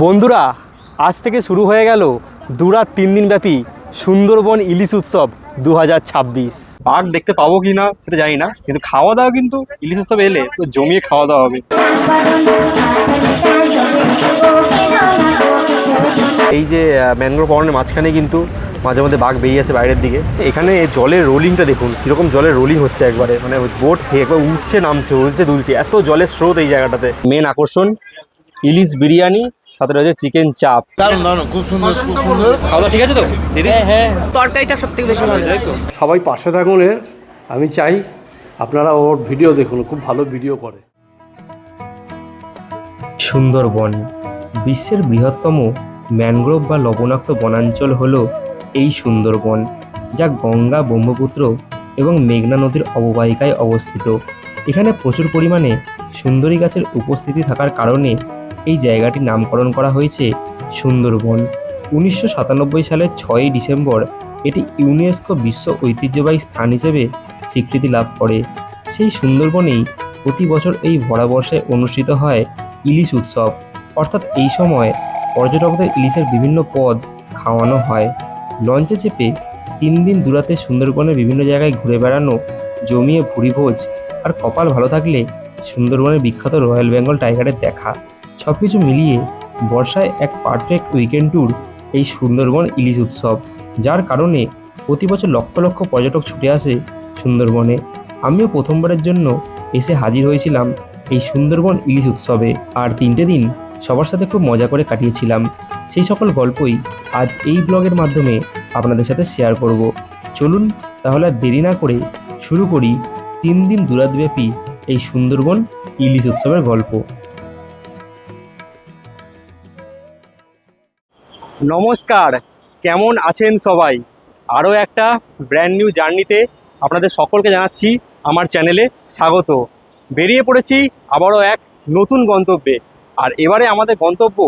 বন্ধুরা, আজ থেকে শুরু হয়ে গেল 2 রাত 3 দিন ব্যাপী সুন্দরবন ইলিশ উৎসব 2026। বাঘ দেখতে পাবো কি না সেটা জানি না, কিন্তু খাওয়া দাওয়া কিন্তু ইলিশ উৎসব এলে তো জমিয়ে খাওয়া দাওয়া হবে। এই যে ম্যানগ্রোভ অরণ্যের মাঝখানে কিন্তু মাঝে মধ্যে বাঘ বেরিয়ে আসে বাইরের দিকে। এখানে জলের রোলিংটা দেখুন কীরকম জলের রোলিং হচ্ছে, একবারে মানে বোট একবার উঠছে নামছে উঠছে দুলছে, এত জলের স্রোত এই জায়গাটাতে। মেন আকর্ষণ ইলিশ বিরিয়ানি, সাথে রয়েছে চিকেন চাপ। খুব সুন্দর খুব সুন্দর। খাওয়া দাওয়া ঠিক আছে তো দিদি? হ্যাঁ, তরকারিটা সবথেকে বেশি ভালো তাই তো। সবাই পাশে থাকুন। আমি চাই আপনারা ওর ভিডিও দেখুন, খুব ভালো ভিডিও করে। সুন্দরবন বিশ্বের বৃহত্তম ম্যানগ্রোভ বা লবণাক্ত বনাঞ্চল হল এই সুন্দরবন, যা গঙ্গা, ব্রহ্মপুত্র এবং মেঘনা নদীর অববাহিকায় অবস্থিত। এখানে প্রচুর পরিমাণে সুন্দরী গাছের উপস্থিতি থাকার কারণে এই জায়গাটির নামকরণ করা হয়েছে সুন্দরবন। 1997 সালের 6ই ডিসেম্বর এটি ইউনেস্কো বিশ্ব ঐতিহ্যবাহী স্থান হিসেবে স্বীকৃতি লাভ করে। সেই সুন্দরবনেই প্রতি বছর এই ভরা বর্ষায় অনুষ্ঠিত হয় ইলিশ উৎসব, অর্থাৎ এই সময় পর্যটকদের ইলিশের বিভিন্ন পদ খাওয়ানো হয়। লঞ্চে চেপে 3 দিন দূরাতে সুন্দরবনের বিভিন্ন জায়গায় ঘুরে বেড়ানো, জমিয়ে ভুরিভোজ, আর কপাল ভালো থাকলে সুন্দরবনের বিখ্যাত রয়্যাল বেঙ্গল টাইগারের দেখা, সব কিছু মিলিয়ে বর্ষায় এক পারফেক্ট উইকেন্ড ট্যুর এই সুন্দরবন ইলিশ উৎসব, যার কারণে প্রতি বছর লক্ষ লক্ষ পর্যটক ছুটে আসে সুন্দরবনে। আমিও প্রথমবারের জন্য এসে হাজির হয়েছিলাম এই সুন্দরবন ইলিশ উৎসবে, আর 3টে দিন সবার সাথে খুব মজা করে কাটিয়েছিলাম। সেই সকল গল্পই আজ এই ব্লগের মাধ্যমে আপনাদের সাথে শেয়ার করব। চলুন তাহলে আর দেরি না করে শুরু করি 3 দিন দুরাতব্যাপী এই সুন্দরবন ইলিশ উৎসবের গল্প। নমস্কার, কেমন আছেন সবাই? আরও একটা ব্র্যান্ড নিউ জার্নিতে আপনাদের সকলকে জানাচ্ছি আমার চ্যানেলে স্বাগত। বেরিয়ে পড়েছি আবারও এক নতুন গন্তব্যে, আর এবারে আমাদের গন্তব্য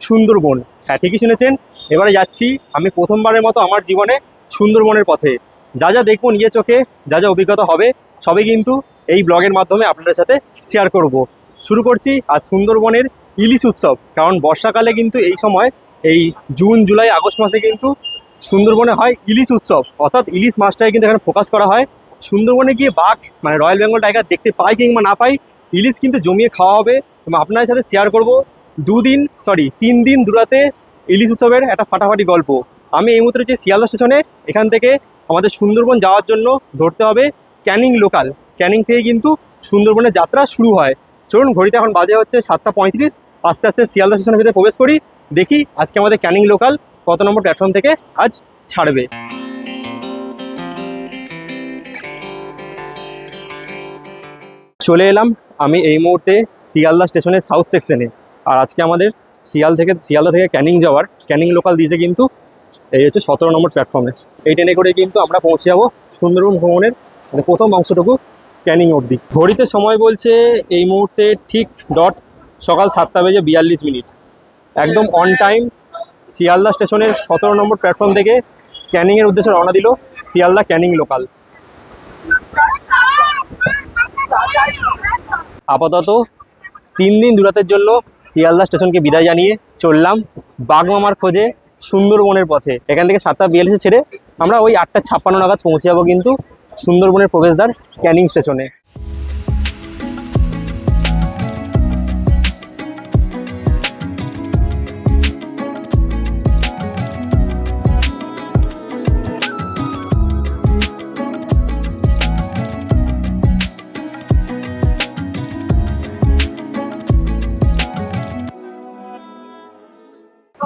সুন্দরবন। হ্যাঁ, ঠিকই শুনেছেন, এবারে যাচ্ছি আমি প্রথমবারের মতো আমার জীবনে সুন্দরবনের পথে। যা যা দেখবো নিজের চোখে, যা যা অভিজ্ঞতা হবে, সবই কিন্তু এই ব্লগের মাধ্যমে আপনাদের সাথে শেয়ার করব। শুরু করছি আজ সুন্দরবনের ইলিশ উৎসব, কারণ বর্ষাকালে কিন্তু এই সময় এই জুন, জুলাই, আগস্ট মাসে কিন্তু সুন্দরবনে হয় ইলিশ উৎসব, অর্থাৎ ইলিশ মাছটাকে কিন্তু এখানে ফোকাস করা হয়। সুন্দরবনে গিয়ে বাঘ মানে রয়্যাল বেঙ্গল টাইগার দেখতে পাই কিংবা না পাই, ইলিশ কিন্তু জমিয়ে খাওয়া হবে এবং আপনাদের সাথে শেয়ার করব 3 দিন দূরাতে ইলিশ উৎসবের একটা ফাটাফাটি গল্প। আমি এই মুহূর্তে রয়েছি শিয়ালদা স্টেশনে। এখান থেকে আমাদের সুন্দরবন যাওয়ার জন্য ধরতে হবে ক্যানিং লোকাল। ক্যানিং থেকে কিন্তু সুন্দরবনের যাত্রা শুরু হয়। চলুন, ঘড়িতে এখন বাজে হচ্ছে 7:35। আস্তে আস্তে শিয়ালদা স্টেশনের ভিতরে প্রবেশ করি, দেখি আজকে আমাদের ক্যানিং লোকাল কত নম্বর প্ল্যাটফর্ম থেকে আজ ছাড়বে। চলে এলাম আমি এই মুহূর্তে শিয়ালদা স্টেশনের সাউথ সেকশনে। আর আজকে আমাদের শিয়ালদা থেকে ক্যানিং যাওয়ার ক্যানিং লোকাল দিয়েছে কিন্তু এই হচ্ছে 17 নম্বর প্ল্যাটফর্মে। এই ট্রেনে করে কিন্তু আমরা পৌঁছে যাবো সুন্দরবন ভ্রমণের মানে প্রথম অংশটুকু ক্যানিং অবধি। ঘড়িতে সময় বলছে এই মুহূর্তে ঠিক সকাল 7:42। একদম অন টাইম শিয়ালদা স্টেশনের 17 নম্বর প্ল্যাটফর্ম থেকে ক্যানিংয়ের উদ্দেশ্যে রওনা দিল শিয়ালদা ক্যানিং লোকাল। আপাতত 3 দিন দূরাতের জন্য শিয়ালদা স্টেশনকে বিদায় জানিয়ে চললাম বাঘমামার খোঁজে সুন্দরবনের পথে। এখান থেকে 7:42 ছেড়ে আমরা ওই 8:56 নাগাদ পৌঁছে যাবো কিন্তু সুন্দরবনের প্রবেশদ্বার ক্যানিং স্টেশনে।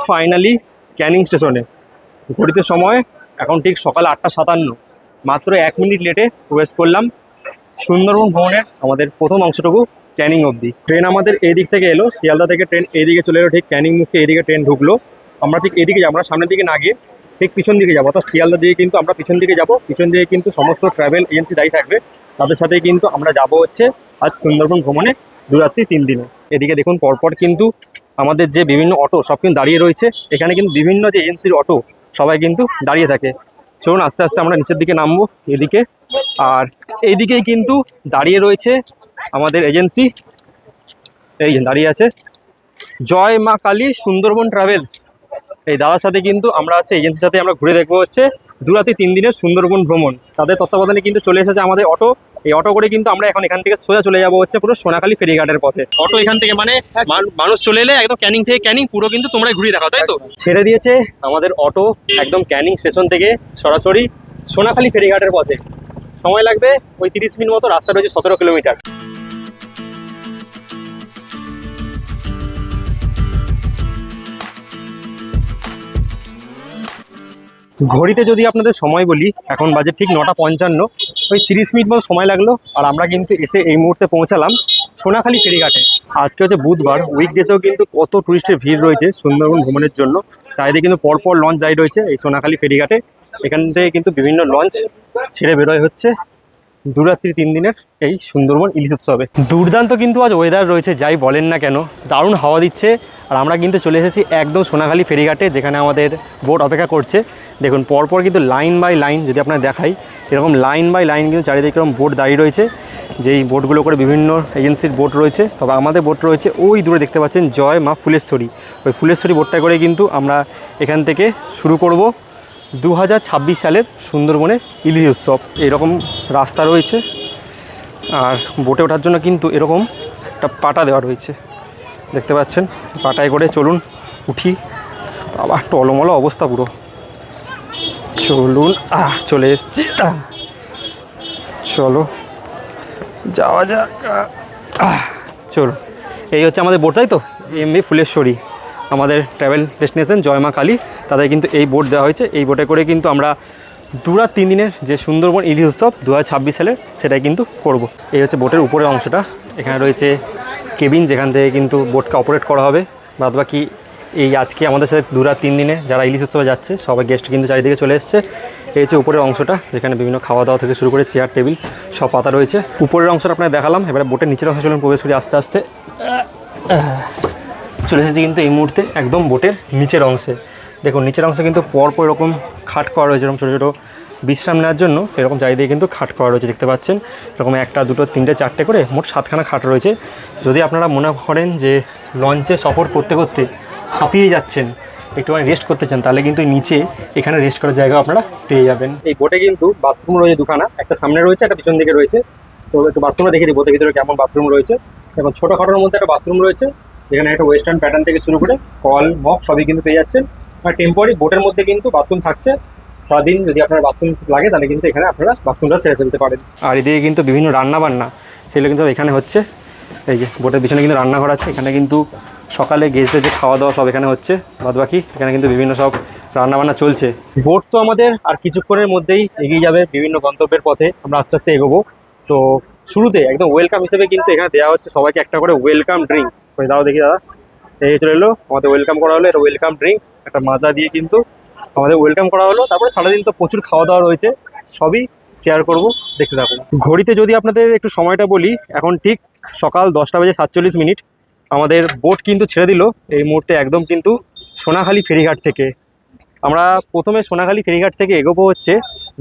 ফাইনালি ক্যানিং স্টেশনে। ঘড়িতে সময় এখন ঠিক সকাল 8:57। মাত্র 1 মিনিট লেটে প্রবেশ করলাম সুন্দরবন ভ্রমণের আমাদের প্রথম অংশটুকু ক্যানিং অবধি। ট্রেন আমাদের এই দিক থেকে এলো, শিয়ালদা থেকে ট্রেন এইদিকে চলে এলো, ঠিক ক্যানিং মুখে এইদিকে ট্রেন ঢুকলো। আমরা ঠিক এইদিকে যাবো, আমরা সামনের দিকে না গিয়ে ঠিক পিছন দিকে যাবো, অর্থাৎ শিয়ালদা দিকে কিন্তু আমরা পিছন দিকে যাবো। পিছন দিকে কিন্তু সমস্ত ট্রাভেল এজেন্সি দায়ী থাকবে, তাদের সাথে কিন্তু আমরা যাবো হচ্ছে আজ সুন্দরবন ভ্রমণে 2 রাত্রি 3 দিনে। এদিকে দেখুন পরপর কিন্তু আমাদের যে বিভিন্ন অটো সব কিন্তু দাঁড়িয়ে রয়েছে। এখানে কিন্তু বিভিন্ন যে এজেন্সির অটো সবাই কিন্তু দাঁড়িয়ে থাকে। চলুন আস্তে আস্তে আমরা নিচের দিকে নামবো এদিকে। আর এইদিকেই কিন্তু দাঁড়িয়ে রয়েছে আমাদের এজেন্সি, এই দাঁড়িয়ে আছে। জয় মা কালী সুন্দরবন ট্রাভেলস, এই দাদার সাথে কিন্তু আমরা হচ্ছে এজেন্সির সাথে আমরা ঘুরে দেখবো হচ্ছে 2 রাতে 3 দিনের সুন্দরবন ভ্রমণ। তাদের তত্ত্বাবধানে কিন্তু চলে এসেছে আমাদের অটো। এই অটো করে কিন্তু আমরা এখন এখান থেকে সোজা চলে যাবো হচ্ছে পুরো সোনাখালী ফেরিঘাটের পথে। অটো এখান থেকে মানে মানুষ চলে এলে একদম ক্যানিং থেকে ক্যানিং পুরো কিন্তু তোমরা ঘুরিয়ে দেখাও, তাই তো? ছেড়ে দিয়েছে আমাদের অটো একদম ক্যানিং স্টেশন থেকে সরাসরি সোনাখালী ফেরিঘাটের পথে। সময় লাগবে ওই 30 মিনিট মতো, রাস্তা রয়েছে 17 কিলোমিটার। ঘড়িতে যদি আপনাদের সময় বলি, এখন বাজে ঠিক 9:55, ওই 30 মিনিট মতো সময় লাগলো। আর আমরা কিন্তু এসে এই মুহূর্তে পৌঁছালাম সোনাখালী ফেরিঘাটে। আজকে হচ্ছে বুধবার, উইকডেসেও কিন্তু কত টুরিস্টের ভিড় রয়েছে সুন্দরবন ভ্রমণের জন্য। চারিদিকে কিন্তু পরপর লঞ্চ দাঁড়িয়ে রয়েছে এই সোনাখালী ফেরিঘাটে। এখান থেকে কিন্তু বিভিন্ন লঞ্চ ছেড়ে বেরোয় হচ্ছে 2 রাত্রি 3 দিনের এই সুন্দরবন ইলিশ উৎসবে। দুর্দান্ত কিন্তু আজ ওয়েদার রয়েছে, যাই বলেন না কেন, দারুণ হাওয়া দিচ্ছে। আর আমরা কিন্তু চলে এসেছি একদম সোনাখালী ফেরিঘাটে, যেখানে আমাদের বোট অপেক্ষা করছে। দেখুন পরপর কিন্তু লাইন বাই লাইন, যদি আপনার দেখাই এরকম লাইন বাই লাইন কিন্তু চারিদিকে এরকম বোট দাঁড়িয়ে রয়েছে, যেই বোটগুলো করে বিভিন্ন এজেন্সির বোট রয়েছে। তবে আমাদের বোট রয়েছে ওই দূরে দেখতে পাচ্ছেন জয় মা ফুলেশ্বরী, ওই ফুলেশ্বরী বোটটা করে কিন্তু আমরা এখান থেকে শুরু করব 2026 সালের সুন্দরবনের ইলিশ উৎসব। এরকম রাস্তা রয়েছে, আর বোটে ওঠার জন্য কিন্তু এরকম একটা পাটা দেওয়া রয়েছে, দেখতে পাচ্ছেন। পাটায় করে চলুন উঠি। আবার টলমলো অবস্থা পুরো, চলুন। চলে এসছি, চলো যাওয়া যাক। চলো, এই হচ্ছে আমাদের বোট, তাই তো? এমভি ফুলেশ্বরী, আমাদের ট্রাভেল ডেস্টিনেশন জয় মা কালী, তাদের কিন্তু এই বোট দেওয়া হয়েছে। এই বোটে করে কিন্তু আমরা 2 রাত 3 দিনের যে সুন্দরবন ইলিশ উৎসব 2026 সালের, সেটাই কিন্তু করব। এই হচ্ছে বোটের উপরের অংশটা। এখানে রয়েছে কেবিন, যেখান থেকে কিন্তু বোটকে অপারেট করা হবে। বাদ বাকি এই আজকে আমাদের সাথে 2 রাত 3 দিনে যারা ইলিশ উৎসবে যাচ্ছে সবাই গেস্ট কিন্তু চারিদিকে চলে এসছে। এই হচ্ছে উপরের অংশটা, যেখানে বিভিন্ন খাওয়া দাওয়া থেকে শুরু করে চেয়ার টেবিল সব পাতা রয়েছে। উপরের অংশটা আপনাকে দেখালাম, এবারে বোটের নিচের অংশ চলুন প্রবেশ করি আস্তে আস্তে। চলে এসেছি কিন্তু এই মুহূর্তে একদম বোটের নিচের অংশে। দেখুন নিচের অংশে কিন্তু পরপর এরকম খাট করা রয়েছে, এরকম ছোটো ছোটো বিশ্রাম নেওয়ার জন্য এরকম চারিদিকে কিন্তু খাট করা রয়েছে, দেখতে পাচ্ছেন। এরকম 1, 2, 3, 4 করে মোট 7খানা খাট রয়েছে। যদি আপনারা মনে করেন যে লঞ্চে সফর করতে করতে হাঁপিয়ে যাচ্ছেন, একটুখানি রেস্ট করতে চান, তাহলে কিন্তু নিচে এখানে রেস্ট করার জায়গা আপনারা পেয়ে যাবেন। এই বোটে কিন্তু বাথরুম রয়েছে 2খানা, একটা সামনে রয়েছে, একটা পিছন দিকে রয়েছে। তো একটু বাথরুমটা দেখে দিই বোটের ভিতরে কেমন বাথরুম রয়েছে। এবং ছোটোখাটোর মধ্যে একটা বাথরুম রয়েছে, যেখানে একটা ওয়েস্টার্ন প্যাটার্ন থেকে শুরু করে কল মগ সবই কিন্তু পেয়ে যাচ্ছেন। আর টেম্পোরারি বোটের মধ্যে কিন্তু বাথরুম থাকছে। সারাদিন যদি আপনার বাথরুম লাগে তাহলে কিন্তু এখানে আপনারা বাথরুমটা সেরে ফেলতে পারেন। আর এদিকে কিন্তু বিভিন্ন রান্নাবান্না সেগুলো কিন্তু এখানে হচ্ছে। এই যে বোটের পিছনে কিন্তু রান্নাঘর আছে, এখানে কিন্তু সকালে গেস্টদের যে খাওয়া দাওয়া সব এখানে হচ্ছে। বাদবাকি এখানে কিন্তু বিভিন্ন সব রান্নাবান্না চলছে। বোট তো আমাদের আর কিছুক্ষণের মধ্যেই এগিয়ে যাবে বিভিন্ন গন্তব্যের পথে, আমরা আস্তে আস্তে এগোবো। তো শুরুতে একদম ওয়েলকাম হিসেবে কিন্তু এখানে দেওয়া হচ্ছে সবাইকে একটা করে ওয়েলকাম ড্রিঙ্ক। ওই দাও দেখি দাদা, এই চলে এলো আমাদের ওয়েলকাম করা হলো। এটা ওয়েলকাম ড্রিঙ্ক, একটা মাজা দিয়ে কিন্তু আমাদের ওয়েলকাম করা হলো। তারপরে সারাদিন তো প্রচুর খাওয়া দাওয়া রয়েছে, সবই শেয়ার করব, দেখতে থাকুন। ঘড়িতে যদি আপনাদের একটু সময়টা বলি, এখন ঠিক সকাল 10:47। আমাদের বোট কিন্তু ছেড়ে দিল এই মুহূর্তে একদম কিন্তু সোনাখালী ফেরিঘাট থেকে। আমরা প্রথমে সোনাখালী ফেরিঘাট থেকে এগোবো হচ্ছে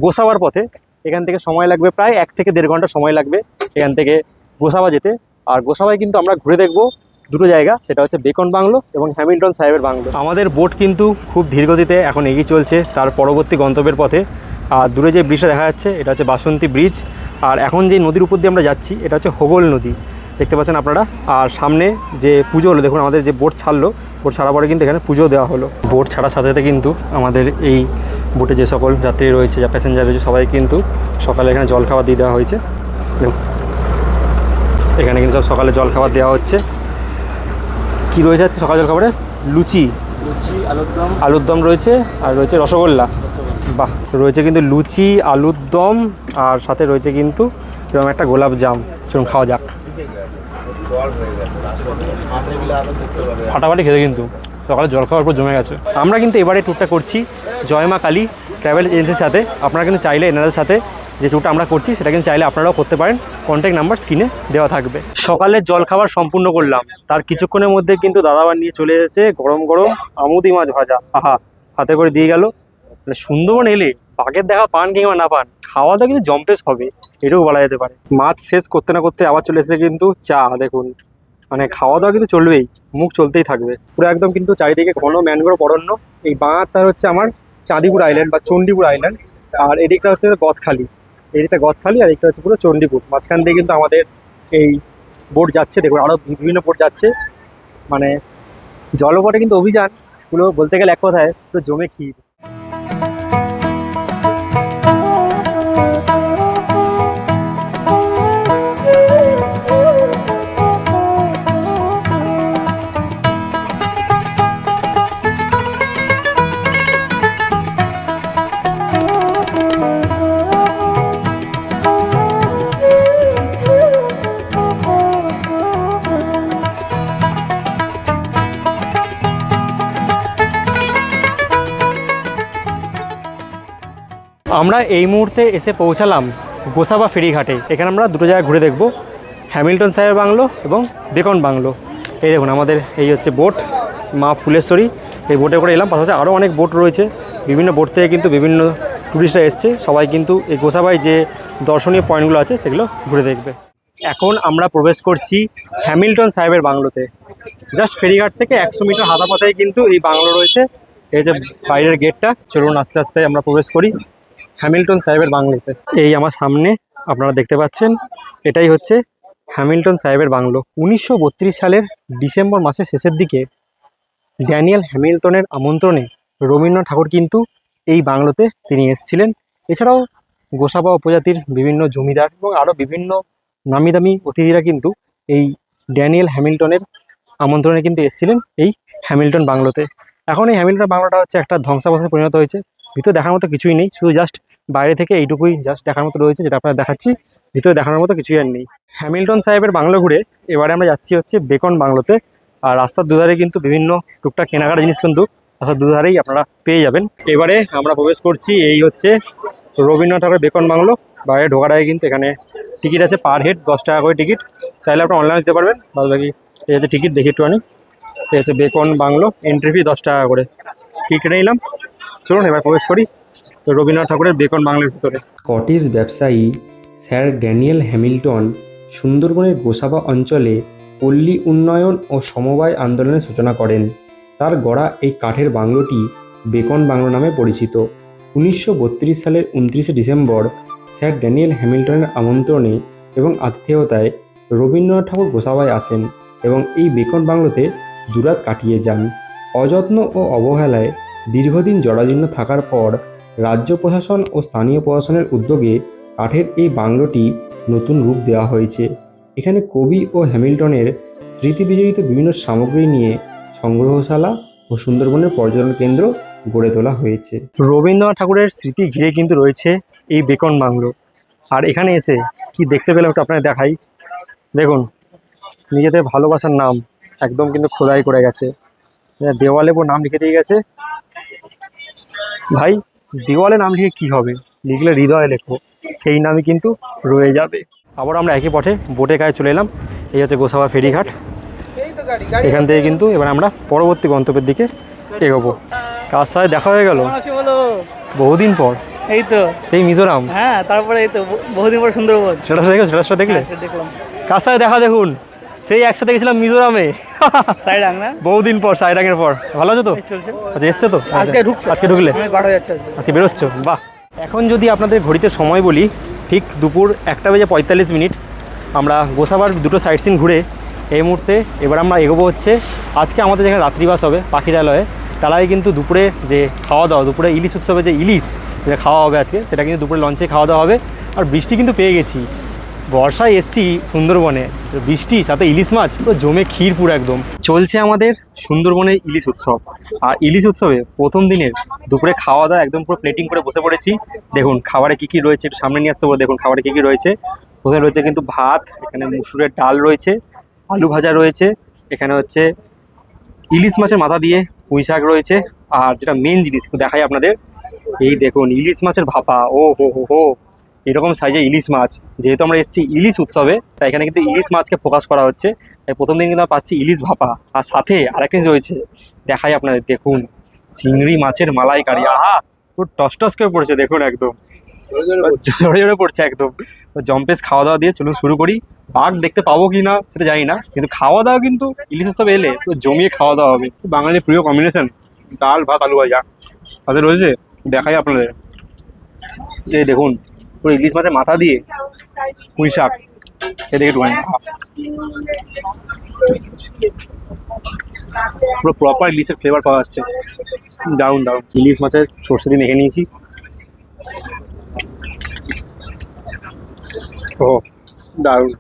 গোসাবার পথে। এখান থেকে সময় লাগবে প্রায় 1 থেকে 1.5 ঘন্টা সময় লাগবে এখান থেকে গোসাবা যেতে। আর গোসাবায় কিন্তু আমরা ঘুরে দেখবো 2টো জায়গা, সেটা হচ্ছে বেকন বাংলো এবং হ্যামিল্টন সাহেবের বাংলো। আমাদের বোট কিন্তু খুব ধীরগতিতে এখন এগিয়ে চলছে তার পরবর্তী গন্তব্যের পথে। আর দূরে যে ব্রিজটা দেখা যাচ্ছে এটা হচ্ছে বাসন্তী ব্রিজ। আর এখন যে নদীর উপর দিয়ে আমরা যাচ্ছি এটা হচ্ছে হোগল নদী, দেখতে পাচ্ছেন আপনারা। আর সামনে যে পুজো হলো, দেখুন আমাদের যে বোট ছাড়লো, বোট ছাড়ার পরে কিন্তু এখানে পুজো দেওয়া হলো। বোট ছাড়ার সাথে সাথে কিন্তু আমাদের এই বোটে যে সকল যাত্রী রয়েছে, যা প্যাসেঞ্জার রয়েছে, সবাই কিন্তু সকালে এখানে জলখাবার দিয়ে দেওয়া হয়েছে। এখানে কিন্তু সব সকালে জলখাবার দেওয়া হচ্ছে। কি রয়েছে আজকে সকাল জলখাবারে? লুচি, আলুর দম রয়েছে, আর রয়েছে রসগোল্লা। বাহ, রয়েছে কিন্তু লুচি, আলুর দম, আর সাথে রয়েছে কিন্তু এরকম একটা গোলাপ জাম। চলুন খাওয়া যাক। ফাটাফাটি খেতে কিন্তু সকালে জল খাওয়ার পর জমে গেছে। আমরা কিন্তু এবারে ট্যুরটা করছি জয় মা কালী ট্রাভেল এজেন্সির সাথে। আপনারা কিন্তু চাইলে এনাদের সাথে যে ট্যুরটা আমরা করছি সেটা কিন্তু চাইলে আপনারাও করতে পারেন। কন্ট্যাক্ট নাম্বার স্ক্রিনে দেওয়া থাকবে। সকালের জলখাবার সম্পূর্ণ করলাম, তার কিছুক্ষণের মধ্যে কিন্তু দাদাবার নিয়ে চলে এসেছে গরম গরম আমুদি মাছ ভাজা। আহা, হাতে করে দিয়ে গেল। মানে সুন্দরবন এলে বাঘের দেখা পান কিংবা না পান, খাওয়া দাওয়া কিন্তু জম্পেশ হবে, এটাও বলা যেতে পারে। মাছ শেষ করতে না করতে আবার চলে এসেছে কিন্তু চা। দেখুন মানে খাওয়া দাওয়া কিন্তু চলবেই, মুখ চলতেই থাকবে পুরো একদম। কিন্তু চারিদিকে ঘন ম্যানগ্রোভ অরণ্য। এই বাঁধটা হচ্ছে আমার চাঁদিপুর আইল্যান্ড বা চণ্ডীপুর আইল্যান্ড, আর এদিকটা হচ্ছে গদখালি, এদিকটা গদখালি আর এদিকটা হচ্ছে পুরো চণ্ডীপুর। মাঝখান দিয়ে কিন্তু আমাদের এই বোট যাচ্ছে, দেখুন আরও বিভিন্ন বোট যাচ্ছে। মানে জলপথে কিন্তু অভিযান পুরো বলতে গেলে এক কথায় পুরো জমে ক্ষীর। আমরা এই মুহূর্তে এসে পৌঁছালাম গোসাবা ফেরিঘাটে। এখানে আমরা দুটো জায়গায় ঘুরে দেখব, হ্যামিল্টন সাহেবের বাংলো এবং বেকন বাংলো। এই দেখুন আমাদের এই হচ্ছে বোট মা ফুলেশ্বরী, এই বোটে করে এলাম। পাশাপাশি আরও অনেক বোট রয়েছে, বিভিন্ন বোট থেকে কিন্তু বিভিন্ন টুরিস্টরা এসছে। সবাই কিন্তু এই গোসাবায় যে দর্শনীয় পয়েন্টগুলো আছে সেগুলো ঘুরে দেখবে। এখন আমরা প্রবেশ করছি হ্যামিল্টন সাহেবের বাংলোতে। জাস্ট ফেরিঘাট থেকে 100 মিটার হাঁটা পথেই কিন্তু এই বাংলো রয়েছে। এই যে বাইরের গেটটা, চলুন আস্তে আস্তে আমরা প্রবেশ করি হ্যামিল্টন সাহেবের বাংলোতে। এই আমার সামনে আপনারা দেখতে পাচ্ছেন, এটাই হচ্ছে হ্যামিল্টন সাহেবের বাংলো। 1932 সালের ডিসেম্বর মাসের শেষের দিকে ড্যানিয়েল হ্যামিল্টনের আমন্ত্রণে রবীন্দ্রনাথ ঠাকুর কিন্তু এই বাংলোতে তিনি এসেছিলেন। এছাড়াও গোসাবা উপজাতির বিভিন্ন জমিদার এবং আরও বিভিন্ন নামি দামি অতিথিরা কিন্তু এই ড্যানিয়েল হ্যামিল্টনের আমন্ত্রণে কিন্তু এসেছিলেন এই হ্যামিল্টন বাংলোতে। এখন এই হ্যামিল্টন বাংলোটা হচ্ছে একটা ধ্বংসাবশেষে পরিণত হয়েছে। ভিতরে দেখার মতো কিছুই নেই, শুধু জাস্ট বাইরে থেকে এইটুকুই জাস্ট দেখার মতো রয়েছে, যেটা আপনারা দেখাচ্ছি। ভিতরে দেখানোর মতো কিছুই আর নেই। হ্যামিল্টন সাহেবের বাংলো ঘুরে এবারে আমরা যাচ্ছি হচ্ছে বেকন বাংলোতে। আর রাস্তার দুধারে কিন্তু বিভিন্ন টুকটাক কেনাকাটা জিনিস কিন্তু রাস্তার দুধারেই আপনারা পেয়ে যাবেন। এবারে আমরা প্রবেশ করছি এই হচ্ছে রবীন্দ্রনাথ ঠাকুরের বেকন বাংলো। বাইরে ঢোকার আগে কিন্তু এখানে টিকিট আছে, পার হেড 10 টাকা করে টিকিট। চাইলে আপনারা অনলাইনে দিতে পারবেন, বাদ বাকি এই হচ্ছে টিকিট। দেখি একটুখানি, এই হচ্ছে বেকন বাংলো, এন্ট্রি ফি 10 টাকা করে। টিকিট কেটে নিলাম, চলুন এবার প্রবেশ করি রবীন্দ্রনাথ ঠাকুরের বেকন বাংলোর ভিতরে। স্কটিশ ব্যবসায়ী স্যার ড্যানিয়েল হ্যামিল্টন সুন্দরবনের গোসাবা অঞ্চলে পল্লী উন্নয়ন ও সমবায় আন্দোলনের সূচনা করেন। তার গড়া এই কাঠের বাংলোটি বেকন বাংলো নামে পরিচিত। 1932 সালের 29শে ডিসেম্বর স্যার ড্যানিয়েল হ্যামিল্টনের আমন্ত্রণে এবং আতিথেয়তায় রবীন্দ্রনাথ ঠাকুর গোসাবায় আসেন এবং এই বেকন বাংলোতে দুরাত কাটিয়ে যান। অযত্ন ও অবহেলায় দীর্ঘদিন জরাজীর্ণ থাকার পর রাজ্য প্রশাসন ও স্থানীয় প্রশাসনের উদ্যোগে কাঠের এই বাংলোটি নতুন রূপ দেওয়া হয়েছে। এখানে কবি ও হ্যামিল্টনের স্মৃতি বিজড়িত বিভিন্ন সামগ্রী নিয়ে সংগ্রহশালা ও সুন্দরবনের পর্যটন কেন্দ্র গড়ে তোলা হয়েছে। রবীন্দ্রনাথ ঠাকুরের স্মৃতি ঘিরে কিন্তু রয়েছে এই বেকন বাংলো। আর এখানে এসে কি দেখতে পেলাম একটু আপনাদের দেখাই। দেখুন নিজেদের ভালোবাসার নাম একদম কিন্তু খোদাই করে গেছে, দেওয়ালে পুরো নাম লিখে দিয়ে গেছে। ভাই দেওয়ালে নাম লিখে কী হবে, লিখলে হৃদয়ে লেখো, সেই নামই কিন্তু রয়ে যাবে। আবার আমরা একই পথে বোটের গায়ে চলে এলাম। এই হচ্ছে গোসাবা ফেরিঘাট। এখান থেকে কিন্তু এবার আমরা পরবর্তী গন্তব্যের দিকে এগোবো। কার সাথে দেখা হয়ে গেল বহুদিন পর, এই তো সেই মিজোরাম। হ্যাঁ, তারপরে এই তো বহুদিন পর সুন্দরবন। সেটা দেখো, দেখলে দেখলাম কার সাথে দেখা, দেখুন সেই একসাথে গেছিলাম মিজোরামে সাইডাং না, বহুদিন পর, সাইডাঙের পর। ভালো আছো তো? চলছে। আচ্ছা এসছে তো? আজকে ঢুকছো? আজকে ঢুকলে? আমি বার হয়ে যাচ্ছে আজকে। আচ্ছা বেরোচ্ছ, বাহ। এখন যদি আপনাদের ঘড়িতে সময় বলি, ঠিক দুপুর 1:45 আমরা গোসাবার দুটো সাইট সিন ঘুরে এই মুহূর্তে এবার আমরা এগোবো হচ্ছে আজকে আমাদের যেখানে রাত্রিবাস হবে পাখিরালয়ে। তারাই কিন্তু দুপুরে যে খাওয়া দাওয়া, দুপুরে ইলিশ উৎসবে যে ইলিশ যেটা খাওয়া হবে আজকে, সেটা কিন্তু দুপুরে লঞ্চে খাওয়া দাওয়া হবে। আর বৃষ্টি কিন্তু পেয়ে গেছি, বর্ষায় এসছি সুন্দরবনে, বৃষ্টি সাথে ইলিশ মাছ তো জমে ক্ষীর পুরো একদম। চলছে আমাদের সুন্দরবনের ইলিশ উৎসব। আর ইলিশ উৎসবে প্রথম দিনের দুপুরে খাওয়া দাওয়া একদম পুরো প্লেটিং করে বসে পড়েছি। দেখুন খাবারে কী কী রয়েছে, একটু সামনে নিয়ে আসতে পারবো। দেখুন খাবারে কী কী রয়েছে। প্রথমে রয়েছে কিন্তু ভাত, এখানে মুসুরের ডাল রয়েছে, আলু ভাজা রয়েছে, এখানে হচ্ছে ইলিশ মাছের মাথা দিয়ে পুঁই শাক রয়েছে। আর যেটা মেন জিনিস একটু দেখাই আপনাদের, এই দেখুন ইলিশ মাছের ভাপা। ও হো হো হো, এরকম সাইজে ইলিশ মাছ। যেহেতু আমরা এসেছি ইলিশ উৎসবে, তাই এখানে কিন্তু ইলিশ মাছকে ফোকাস করা হচ্ছে। তাই প্রথম দিন কিন্তু আমরা পাচ্ছি ইলিশ ভাপা। আর সাথে আরেকটা জিনিস রয়েছে, দেখাই আপনাদের, দেখুন চিংড়ি মাছের মালাইকারি। আহা পুরো টস টস করে পড়েছে, দেখুন একদম জোরে জোরে পড়ছে একদম। তো জম্পেস খাওয়া দাওয়া দিয়ে চলুন শুরু করি। বাঘ দেখতে পাবো কি না সেটা জানি না, কিন্তু খাওয়া দাওয়া কিন্তু ইলিশ উৎসব এলে তো জমিয়ে খাওয়া দাওয়া হবে। বাঙালির প্রিয় কম্বিনেশন ডাল ভাত আলু ভাজা, তাদের রয়েছে দেখাই আপনাদের। এই দেখুন পুরো ইলিশ মাছের মাথা দিয়ে পুঁই শাক, এদিকে একটু পুরো প্রপার ইলিশের ফ্লেভার পাওয়া যাচ্ছে। দারুণ দারুণ। ইলিশ মাছের সর্ষে দিয়ে মেখে নিয়েছি। ও দারুণ,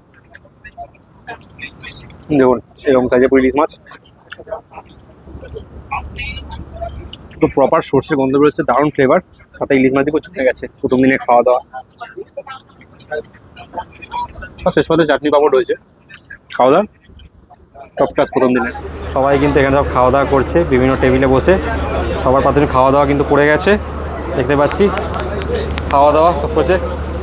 দেখুন এরকম সাইজের পুরো ইলিশ মাছ, তো প্রপার সর্ষের গন্ধ রয়েছে, দারুণ ফ্লেভার, সাথে ইলিশ মাছ দিয়ে চলে গেছে প্রথম দিনে খাওয়া দাওয়া। আর শেষ পথে চাটনি পাপড় রয়েছে, খাওয়া দাওয়া টপ ক্লাস প্রথম দিনে। সবাই কিন্তু এখানে সব খাওয়া দাওয়া করছে বিভিন্ন টেবিলে বসে, সবার পাতে খাওয়া দাওয়া কিন্তু পড়ে গেছে দেখতে পাচ্ছি। খাওয়া দাওয়া সব করছে,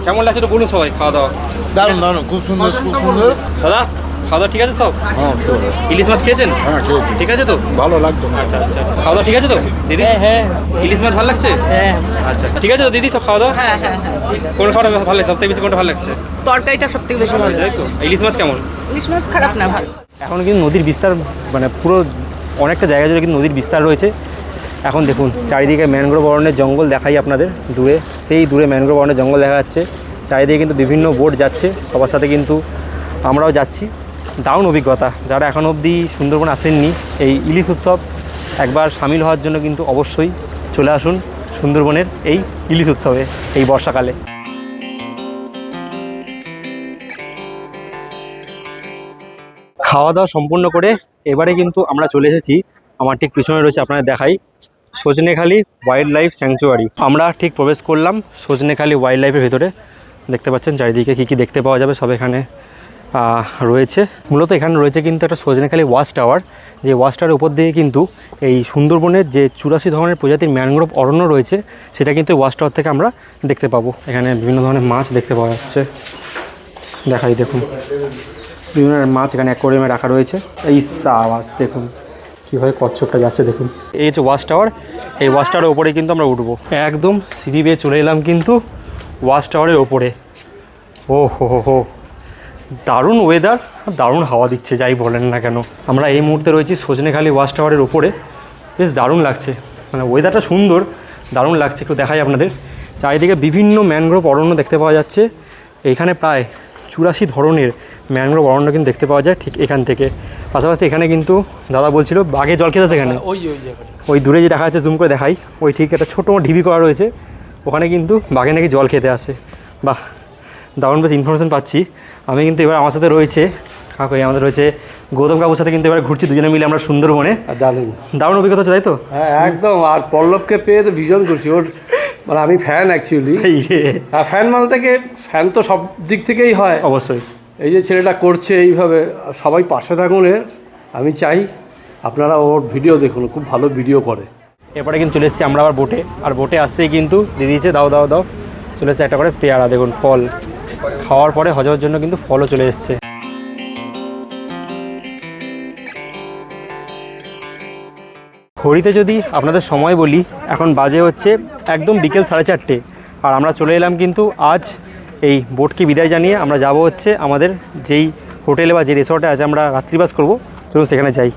কেমন লাগছে তো বলুন সবাই খাওয়া দাওয়া। দারুণ দারুণ, খুব সুন্দর খুব সুন্দর। দাদা খাওয়া দাওয়া ঠিক আছে সব? হ্যাঁ ইলিশ মাছ খেয়েছেন? হ্যাঁ খেয়েছি, ঠিক আছে তো? ভালো লাগতো। আচ্ছা আচ্ছা, খাওয়া দাওয়া ঠিক আছে তো দিদি? হ্যাঁ ইলিশ মাছ ভালো লাগছে? হ্যাঁ আচ্ছা ঠিক আছে তো দিদি, সব খাওয়া দাওয়া? হ্যাঁ হ্যাঁ হ্যাঁ ঠিক আছে। কোন খাওয়াটা ভালো লাগছে, সবথেকে বেশি কোনটা ভালো লাগছে? তরকারিটা সব থেকে বেশি ভালো তাই তো? ইলিশ মাছ কেমন? ইলিশ মাছ খারাপ না, ভালো। এখন কিন্তু নদীর বিস্তার, মানে পুরো অনেকটা জায়গা জুড়ে কিন্তু নদীর বিস্তার রয়েছে। এখন দেখুন চারিদিকে ম্যানগ্রোভ অরণ্যের জঙ্গল দেখাই আপনাদের, দূরে সেই দূরে ম্যানগ্রোভ অরণ্যের জঙ্গল দেখা যাচ্ছে। চারিদিকে কিন্তু বিভিন্ন বোট যাচ্ছে, সবার সাথে কিন্তু আমরাও যাচ্ছি। দারুণ অভিজ্ঞতা। যারা এখন অবধি সুন্দরবন আসেননি এই ইলিশ উৎসব একবার সামিল হওয়ার জন্য কিন্তু অবশ্যই চলে আসুন সুন্দরবনের এই ইলিশ উৎসবে এই বর্ষাকালে। খাওয়া দাওয়া সম্পূর্ণ করে এবারে কিন্তু আমরা চলে এসেছি, আমার ঠিক পিছনে রয়েছে আপনাদের দেখাই, সজনেখালি ওয়াইল্ড লাইফ স্যাংচুয়ারি। আমরা ঠিক প্রবেশ করলাম সজনেখালি ওয়াইল্ড লাইফের ভেতরে। দেখতে পাচ্ছেন চারিদিকে কী কী দেখতে পাওয়া যাবে সব এখানে রয়েছে। মূলত এখানে রয়েছে কিন্তু একটা সজনেখালি ওয়াচ টাওয়ার, যে ওয়াচ টাওয়ারের উপর দিয়ে কিন্তু এই সুন্দরবনের যে 84 ধরনের প্রজাতির ম্যানগ্রোভ অরণ্য রয়েছে সেটা কিন্তু ওয়াচ টাওয়ার থেকে আমরা দেখতে পাবো। এখানে বিভিন্ন ধরনের মাছ দেখতে পাওয়া যাচ্ছে, দেখাই দেখুন বিভিন্ন ধরনের মাছ এখানে অ্যাকোয়ারিয়ামে রাখা রয়েছে। এই সাবাস দেখুন কীভাবে কচ্ছপটা যাচ্ছে দেখুন। এই হচ্ছে ওয়াচ টাওয়ার, এই ওয়াচ টাওয়ারের ওপরে কিন্তু আমরা উঠবো। একদম সিঁড়ি বেয়ে চলে এলাম কিন্তু ওয়াচ টাওয়ারের ওপরে। ও হো হো হো, দারুণ ওয়েদার, দারুণ হাওয়া দিচ্ছে যাই বলেন না কেন। আমরা এই মুহূর্তে রয়েছি সজনেখালি ওয়াচ টাওয়ারের ওপরে, বেশ দারুণ লাগছে, মানে ওয়েদারটা সুন্দর, দারুণ লাগছে। একটু দেখাই আপনাদের, চারিদিকে বিভিন্ন ম্যানগ্রোভ অরণ্য দেখতে পাওয়া যাচ্ছে। এইখানে প্রায় 84 ধরনের ম্যানগ্রোভ অরণ্য কিন্তু দেখতে পাওয়া যায় ঠিক এখান থেকে। পাশাপাশি এখানে কিন্তু দাদা বলছিল বাঘে জল খেতে আছে এখানে, ওই দূরে যে দেখা যাচ্ছে জুম করে দেখাই, ওই ঠিক একটা ছোটো ঢিবি করা রয়েছে, ওখানে কিন্তু বাঘে নাকি জল খেতে আসে। বাহ, দারুণ বেশ ইনফরমেশন পাচ্ছি। আমি কিন্তু এবার আমার সাথে রয়েছে কাকু, আমাদের রয়েছে গৌতম কাকুর সাথে কিন্তু এবার ঘুরছি দুজনে মিলে আমরা সুন্দরবনে। দারুণ দারুণ অভিজ্ঞতা হচ্ছে তাই তো? হ্যাঁ একদম। আর পল্লবকে পেয়ে তো ভীষণ খুশি। ওর মানে আমি ফ্যান অ্যাকচুয়ালি। হ্যাঁ ফ্যান মানে থেকে ফ্যান তো সব দিক থেকেই হয় অবশ্যই। এই যে ছেলেটা করছে এইভাবে, সবাই পাশে থাকুন এর। আমি চাই আপনারা ওর ভিডিও দেখুন, খুব ভালো ভিডিও করে। এরপরে কিন্তু চলে এসেছি আমরা আবার বোটে, আর বোটে আসতেই কিন্তু দিয়ে দিয়েছে দাও দাও দাও, চলে এসেছে একটা করে পেয়ারা, দেখুন ফল খাওয়ার পরে হজমের জন্য কিন্তু ফলও চলে এসছে। ঘড়িতে যদি আপনাদের সময় বলি, এখন বাজে হচ্ছে একদম বিকেল 4:30, আর আমরা চলে এলাম কিন্তু আজ এই বোটকে বিদায় জানিয়ে আমরা যাব হচ্ছে আমাদের যেই হোটেলে বা যে রিসর্টে আছে আমরা রাত্রিবাস করব, চলুন সেখানে যাই।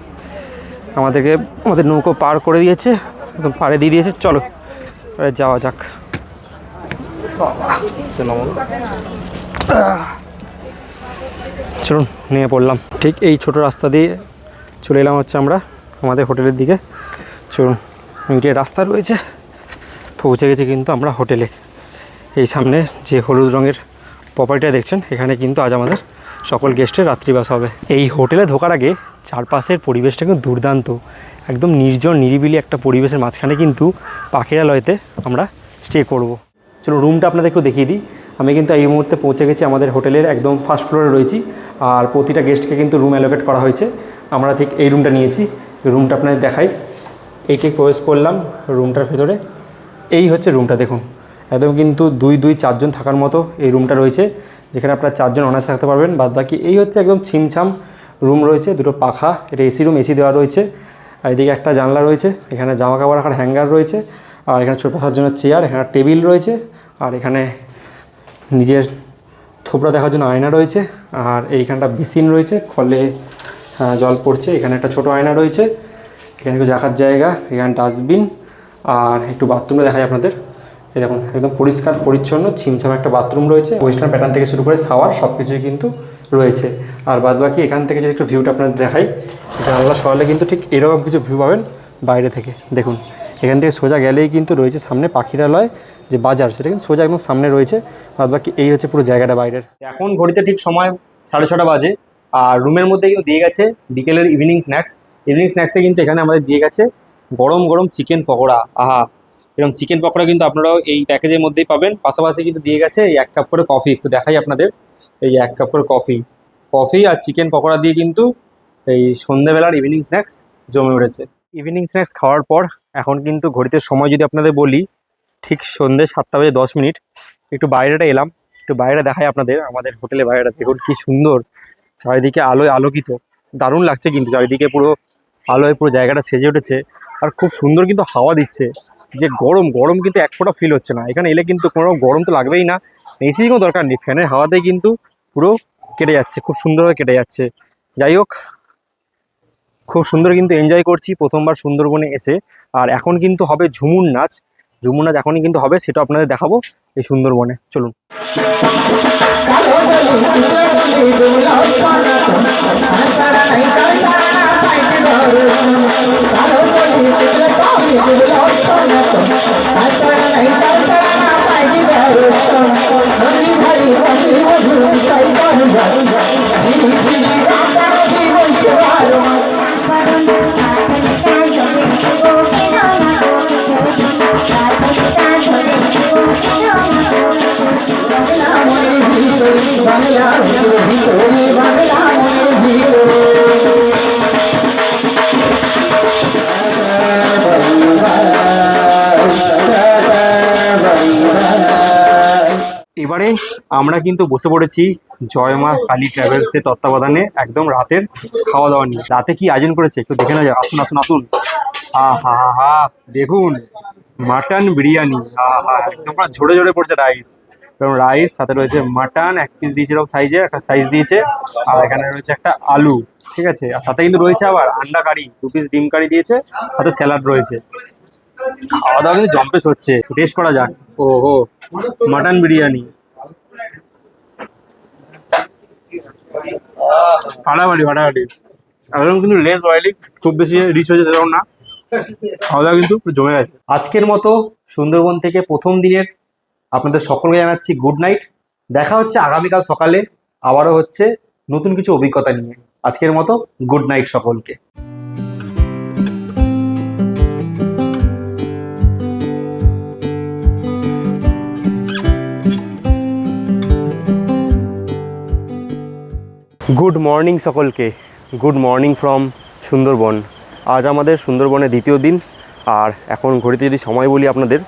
আমাদেরকে আমাদের নৌকো পার করে দিয়েছে, একদম পাড়ে দিয়ে দিয়েছে, চলো যাওয়া যাক। চলুন নিয়ে পড়লাম, ঠিক এই ছোট রাস্তা দিয়ে চলে এলাম হচ্ছে আমরা আমাদের হোটেলের দিকে। চলুন, মিটের রাস্তা রয়েছে, পৌঁছে গেছি কিন্তু আমরা হোটেলে। এই সামনে যে হলুদ রঙের প্রপার্টিটা দেখছেন, এখানে কিন্তু আজ আমাদের সকল গেস্টের রাত্রিবাস হবে। এই হোটেলে ঢোকার আগে চারপাশের পরিবেশটা কিন্তু দুর্দান্ত, একদম নির্জন নিরিবিলি একটা পরিবেশের মাঝখানে কিন্তু পাখিরালয়তে আমরা স্টে করব। চলো রুমটা আপনাদের একটু দেখিয়ে দিই। আমি কিন্তু এই মুহূর্তে পৌঁছে গেছি আমাদের হোটেলের একদম ফার্স্ট ফ্লোরে রয়েছি, আর প্রতিটা গেস্টকে কিন্তু রুম অ্যালোকেট করা হয়েছে। আমরা ঠিক এই রুমটা নিয়েছি, রুমটা আপনাদের দেখাই। এই ঠিক প্রবেশ করলাম রুমটার ভেতরে, এই হচ্ছে রুমটা দেখুন, একদম কিন্তু 2-4 থাকার মতো এই রুমটা রয়েছে, যেখানে আপনারা 4 জন অনার্স থাকতে পারবেন। বাদ বাকি এই হচ্ছে একদম ছিমছাম রুম রয়েছে, দুটো পাখা, এটা এসি রুম, এসি দেওয়া রয়েছে। আর এদিকে একটা জানলা রয়েছে, এখানে জামা কাপড় রাখার হ্যাঙ্গার রয়েছে, আর এখানে ছোটো বসার জন্য চেয়ার, এখানে টেবিল রয়েছে, আর এখানে নিজের থোপড়া দেখার জন্য আয়না রয়েছে, আর এইখানটা বেসিন রয়েছে, কলে জল পড়ছে। এখানে একটা ছোট আয়না রয়েছে, এখানে একটু রাখার জায়গা, এখানে ডাস্টবিন, আর একটু বাথরুমে দেখায় আপনাদের। এই দেখুন একদম পরিষ্কার পরিচ্ছন্ন ছিমছাম একটা বাথরুম রয়েছে। ওয়েস্টার্ন প্যাটার্ন থেকে শুরু করে শাওয়ার সব কিছুই কিন্তু রয়েছে। আর বাদবাকি এখান থেকে যদি একটু ভিউটা আপনাদের দেখাই, জানলা সরালে কিন্তু ঠিক এরকম কিছু ভিউ পাবেন বাইরে থেকে। দেখুন এখান থেকে সোজা গেলেই কিন্তু রয়েছে সামনে পাখিরালয় যে বাজার, সেটা কিন্তু সোজা একদম সামনে রয়েছে। বাদবাকি এই হচ্ছে পুরো জায়গাটা বাইরের। এখন ঘড়িতে ঠিক সময় 6:30 বাজে, আর রুমের মধ্যে কিন্তু দিয়ে গেছে বিকেলের ইভিনিং স্ন্যাক্স। ইভিনিং স্ন্যাক্সে কিন্তু এখানে আমাদের দিয়ে গেছে গরম গরম চিকেন পকোড়া। আহা, এরকম চিকেন পকোড়া কিন্তু আপনারাও এই প্যাকেজের মধ্যেই পাবেন। পাশাপাশি কিন্তু দিয়ে গেছে এই 1 কাপ করে কফি। একটু দেখাই আপনাদের, এই 1 কাপ করে কফি আর চিকেন পকোড়া দিয়ে কিন্তু এই সন্ধ্যেবেলার ইভিনিং স্ন্যাক্স জমে উঠেছে। ইভিনিং স্ন্যাক্স খাওয়ার পর এখন কিন্তু ঘড়িতে সময় যদি আপনাদের বলি, ঠিক সন্ধ্যে 7:10। একটু বাইরেটা এলাম, একটু বাইরে দেখাই আপনাদের। আমাদের হোটেলের বাইরেটা দেখুন কি সুন্দর, চারিদিকে আলোয় আলোকিত, দারুণ লাগছে কিন্তু। চারিদিকে পুরো আলোয় পুরো জায়গাটা সেজে উঠেছে, আর খুব সুন্দর কিন্তু হাওয়া দিচ্ছে। যে গরম কিন্তু এক ফোঁটা ফিল হচ্ছে না। এখানে এলে কিন্তু কোনো গরম তো লাগবেই না, এসি কোনো দরকার নেই, ফ্যানের হাওয়াতেই কিন্তু পুরো কেটে যাচ্ছে, খুব সুন্দরভাবে কেটে যাচ্ছে। যাই হোক, খুব সুন্দর কিন্তু এনজয় করছি প্রথমবার সুন্দরবনে এসে। আর এখন কিন্তু হবে ঝুমুর নাচ এখনই কিন্তু হবে, সেটা আপনাদের দেখাবো এই সুন্দরবনে। চলুন। এবারে আমরা কিন্তু বসে পড়েছি জয় মা কালী ট্রাভেলসের তত্ত্বাবধানে একদম রাতের খাওয়া দাওয়া নিয়ে। রাতে কি আয়োজন করেছে একটু দেখে না যায়। আসুন আসুন আসুন। হা দেখুন, মাটন বিরিয়ানি। একদম পুরো ঝরে ঝরে পড়ছে রাইস। এবং রাইস সাথে রয়েছে মাটন 1 পিস দিয়েছে, এরকম সাইজের একটা সাইজ দিয়েছে। আর এখানে রয়েছে একটা আলু, ঠিক আছে। আর সাথে কিন্তু রয়েছে আবার আন্ডা কারি, 2 পিস ডিম কারি দিয়েছে, সাথে স্যালাড রয়েছে। খাওয়া দাওয়া কিন্তু জম্পেস হচ্ছে, টেস্ট করা যাক। ওহো, মাটন বিরিয়ানি ফাটাফাটি। একদম কিন্তু লেস অয়েলি, খুব বেশি রিচ হয়েছে সেরকম না। খাওয়া দাওয়া কিন্তু জমে গেছে। আজকের মতো সুন্দরবন থেকে প্রথম দিনের আপনাদের সকলকে জানাচ্ছি গুড নাইট। দেখা হচ্ছে আগামীকাল সকালে, আবারও হচ্ছে নতুন কিছু অভিজ্ঞতা নিয়ে। আজকের মতো গুড নাইট সকলকে। গুড মর্নিং সকলকে, গুড মর্নিং ফ্রম সুন্দরবন। আজ আমাদের সুন্দরবনের দ্বিতীয় দিন। আর এখন ঘড়িতে যদি সময় বলি আপনাদের,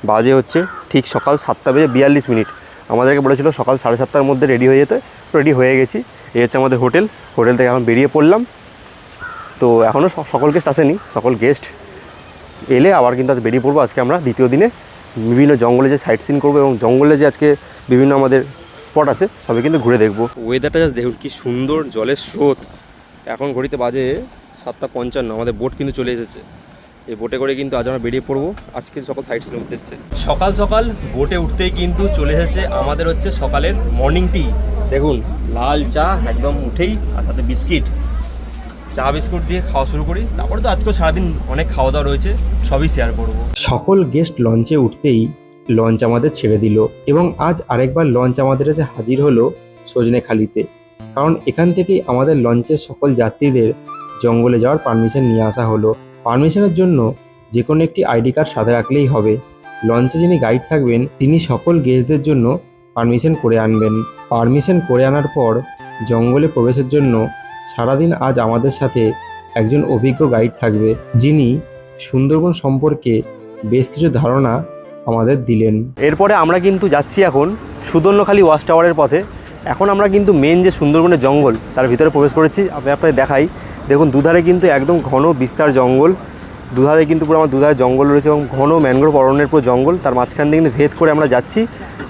বাজে হচ্ছে ঠিক সকাল 7:42। আমাদেরকে বলেছিল সকাল 7:30টার মধ্যে রেডি হয়ে যেতে, রেডি হয়ে গেছি। এই হচ্ছে আমাদের হোটেল থেকে এখন বেরিয়ে পড়লাম। তো এখনও সকল গেস্ট আসেনি, সকল গেস্ট এলে আবার কিন্তু আজ বেরিয়ে পড়বো। আজকে আমরা দ্বিতীয় দিনে বিভিন্ন জঙ্গলে যে সাইট সিন করবো, এবং জঙ্গলে যে আজকে বিভিন্ন আমাদের স্পট আছে সবই কিন্তু ঘুরে দেখবো। ওয়েদারটা জাস্ট দেখুন কি সুন্দর, জলের স্রোত। এখন ঘড়িতে বাজে 7:55, আমাদের বোট কিন্তু চলে এসেছে। এই বোটে করে কিন্তু আজ আমরা বেরিয়ে পড়বো আজকে সকল সাইট সিনের উদ্দেশ্যে। সকাল সকাল বোটে উঠতেই কিন্তু চলে এসেছে আমাদের হচ্ছে সকালের মর্নিং টি। দেখুন লাল চা একদম উঠেই, আর সাথে বিস্কিট, চা বিস্কুট দিয়ে খাওয়া শুরু করি। তারপরে তো আজকেও সারাদিন অনেক খাওয়া দাওয়া রয়েছে, সবই শেয়ার করবো। সকল গেস্ট লঞ্চে উঠতেই লঞ্চ আমাদের ছেড়ে দিল, এবং আজ আরেকবার লঞ্চ আমাদের কাছে হাজির হলো সজনেখালিতে। কারণ এখান থেকেই আমাদের লঞ্চের সকল যাত্রীদের জঙ্গলে যাওয়ার পারমিশন নিয়ে আসা হলো। পারমিশনের জন্য যে কোনো একটি আইডি কার্ড সাথে রাখলেই হবে। লঞ্চে যিনি গাইড থাকবেন তিনি সকল গেস্টদের জন্য পারমিশন করে আনবেন। পারমিশন করে আনার পর জঙ্গলে প্রবেশের জন্য সারাদিন আজ আমাদের সাথে একজন অভিজ্ঞ গাইড থাকবে, যিনি সুন্দরবন সম্পর্কে বেশ কিছু ধারণা আমাদের দিলেন। এরপরে আমরা কিন্তু যাচ্ছি এখন সুদর্ণখালি ওয়াচ টাওয়ারের পথে। এখন আমরা কিন্তু মেন যে সুন্দরবনের জঙ্গল তার ভিতরে প্রবেশ করেছি। আমি আপনাদের দেখাই, দেখুন দুধারে কিন্তু একদম ঘন বিস্তার জঙ্গল, দুধারে কিন্তু পুরো আমার দুধারে জঙ্গল রয়েছে এবং ঘন ম্যানগ্রোভ অরণ্যের পুরো জঙ্গল, তার মাঝখান দিয়ে কিন্তু ভেদ করে আমরা যাচ্ছি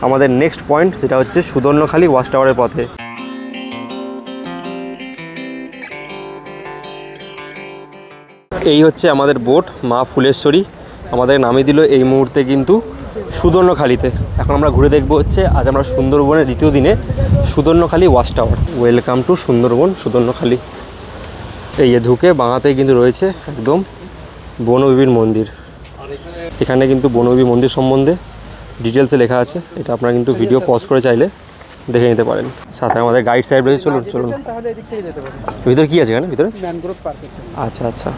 আমাদের নেক্সট পয়েন্ট, যেটা হচ্ছে সুদর্ণখালি ওয়াচ টাওয়ারের পথে। এই হচ্ছে আমাদের বোট মা ফুলেশ্বরী, আমাদের নামিয়ে দিল এই মুহূর্তে কিন্তু সুদর্ণখালিতে। এখন আমরা ঘুরে দেখবো হচ্ছে আজ আমরা সুন্দরবনের দ্বিতীয় দিনে Sudhanyakhali watch tower. Welcome to Sundarban Sudhanyakhali. এই যে ঢুকে বাঙাতেই কিন্তু রয়েছে একদম বনবিবির মন্দির। এখানে কিন্তু বনবিবি মন্দির সম্বন্ধে ডিটেলসে লেখা আছে, এটা আপনারা কিন্তু ভিডিও পজ করে চাইলে দেখে নিতে পারেন। সাথে আমাদের গাইড সাহেব রয়েছে, চলুন চলুন। ভিতরে কী আছে এখানে ভিতরে? ম্যানগ্রোভ পার্ক আছে। আচ্ছা আচ্ছা,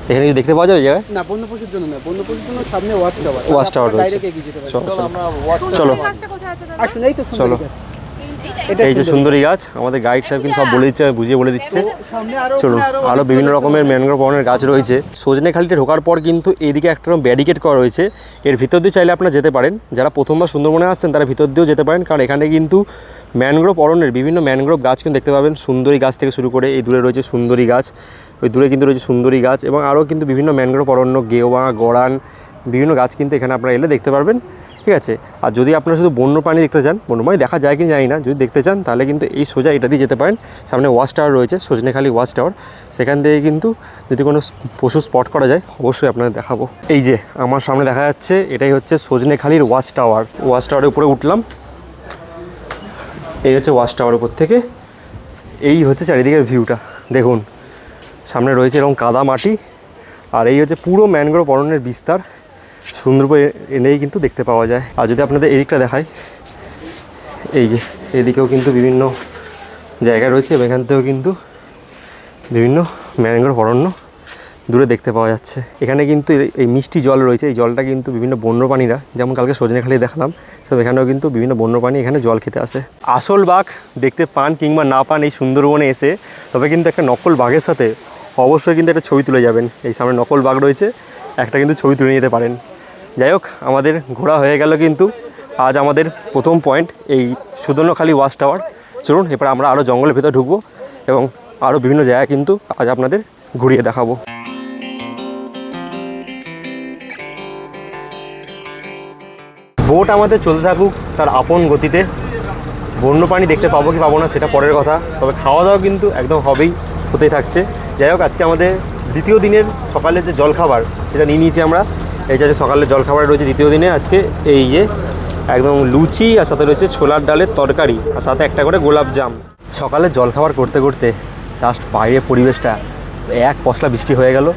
এখানে কিছু দেখতে পাওয়া যাবে এই জায়গায়? না, বন্য পশুর জন্য না, বন্য পশুর জন্য সামনে ওয়াচ টাওয়ার। ওয়াচ টাওয়ার রয়েছে, ডাইরেক্ট এগিয়ে যেতে পারেন। চলো চলো আসুন, এই তো চলো। সুন্দরী গাছ। এটা এই যে সুন্দরী গাছ, আমাদের গাইড সাহেব কিন্তু সব বলে দিচ্ছে, বুঝিয়ে বলে দিচ্ছে। সামনে আরো চলুন, আরও বিভিন্ন রকমের ম্যানগ্রোভ বনের গাছ রয়েছে। সজনেখালিতে ঢোকার পর কিন্তু এইদিকে একটা ব্যারিকেড করা রয়েছে, এর ভিতর দিয়ে চাইলে আপনারা যেতে পারেন। যারা প্রথমবার সুন্দরবনে আসছেন তারা ভিতর দিয়েও যেতে পারেন, কারণ এখানে কিন্তু ম্যানগ্রোভ অরণ্যের বিভিন্ন ম্যানগ্রোভ গাছ কিন্তু দেখতে পাবেন। সুন্দরী গাছ থেকে শুরু করে এই দূরে রয়েছে সুন্দরী গাছ, ওই দূরে কিন্তু রয়েছে সুন্দরী গাছ, এবং আরও কিন্তু বিভিন্ন ম্যানগ্রোভ অরণ্য, গেওয়া, গড়ান, বিভিন্ন গাছ কিন্তু এখানে আপনারা এলে দেখতে পারবেন। ঠিক আছে, আর যদি আপনারা শুধু বন্যপ্রাণী দেখতে চান, বন্যপ্রাণী দেখা যায় কি জানি না, যদি দেখতে চান তাহলে কিন্তু এই সোজা এটা দিয়ে যেতে পারেন। সামনে ওয়াচ টাওয়ার রয়েছে, সজনেখালি ওয়াচ টাওয়ার, সেখান থেকে কিন্তু যদি কোনো পশু স্পট করা যায় অবশ্যই আপনাদের দেখাবো। এই যে আমার সামনে দেখা যাচ্ছে, এটাই হচ্ছে সজনেখালির ওয়াচ টাওয়ার। ওয়াচ টাওয়ারের উপরে উঠলাম, এই হচ্ছে ওয়াচ টাওয়ারের উপর থেকে এই হচ্ছে চারিদিকের ভিউটা দেখুন। সামনে রয়েছে এরকম কাদা মাটি, আর এই হচ্ছে পুরো ম্যানগ্রোভ অরণ্যের বিস্তার সুন্দরবন এনেই কিন্তু দেখতে পাওয়া যায়। আর যদি আপনাদের এদিকটা দেখায়, এই যে এদিকেও কিন্তু বিভিন্ন জায়গা রয়েছে এবং এখান থেকেও কিন্তু বিভিন্ন ম্যানগ্রোভ অরণ্য দূরে দেখতে পাওয়া যাচ্ছে। এখানে কিন্তু এই মিষ্টি জল রয়েছে, এই জলটা কিন্তু বিভিন্ন বন্যপ্রাণীরা, যেমন কালকে সজনেখালি দেখালাম, সব এখানেও কিন্তু বিভিন্ন বন্যপ্রাণী এখানে জল খেতে আসে। আসল বাঘ দেখতে পান কিংবা না পান এই সুন্দরবনে এসে, তবে কিন্তু একটা নকল বাঘের সাথে অবশ্যই কিন্তু একটা ছবি তুলে যাবেন। এই সামনে নকল বাঘ রয়েছে, একটা কিন্তু ছবি তুলে নিতে পারেন। যাই হোক, আমাদের ঘোরা হয়ে গেল কিন্তু আজ আমাদের প্রথম পয়েন্ট এই সুদর্ণখালি ওয়াচ টাওয়ার। চলুন এবার আমরা আরও জঙ্গলের ভেতর ঢুকবো এবং আরও বিভিন্ন জায়গা কিন্তু আজ আপনাদের ঘুরিয়ে দেখাবো। বোট আমাদের চলতে থাকুক তার আপন গতিতে। বন্যপ্রাণী দেখতে পাবো কি পাবো না সেটা পরের কথা, তবে খাওয়া দাওয়া কিন্তু একদম হতেই থাকছে। যাই হোক, আজকে আমাদের দ্বিতীয় দিনের সকালের যে জলখাবার সেটা নিয়ে নিয়েছি আমরা। এইটা যে সকালের জলখাবার রয়েছে দ্বিতীয় দিনে আজকে, এই যে একদম লুচি, আর সাথে রয়েছে ছোলার ডালের তরকারি, আর সাথে একটা করে গোলাপ জাম। সকালে জলখাবার করতে করতে জাস্ট বাইরের পরিবেশটা, এক পশলা বৃষ্টি হয়ে গেল।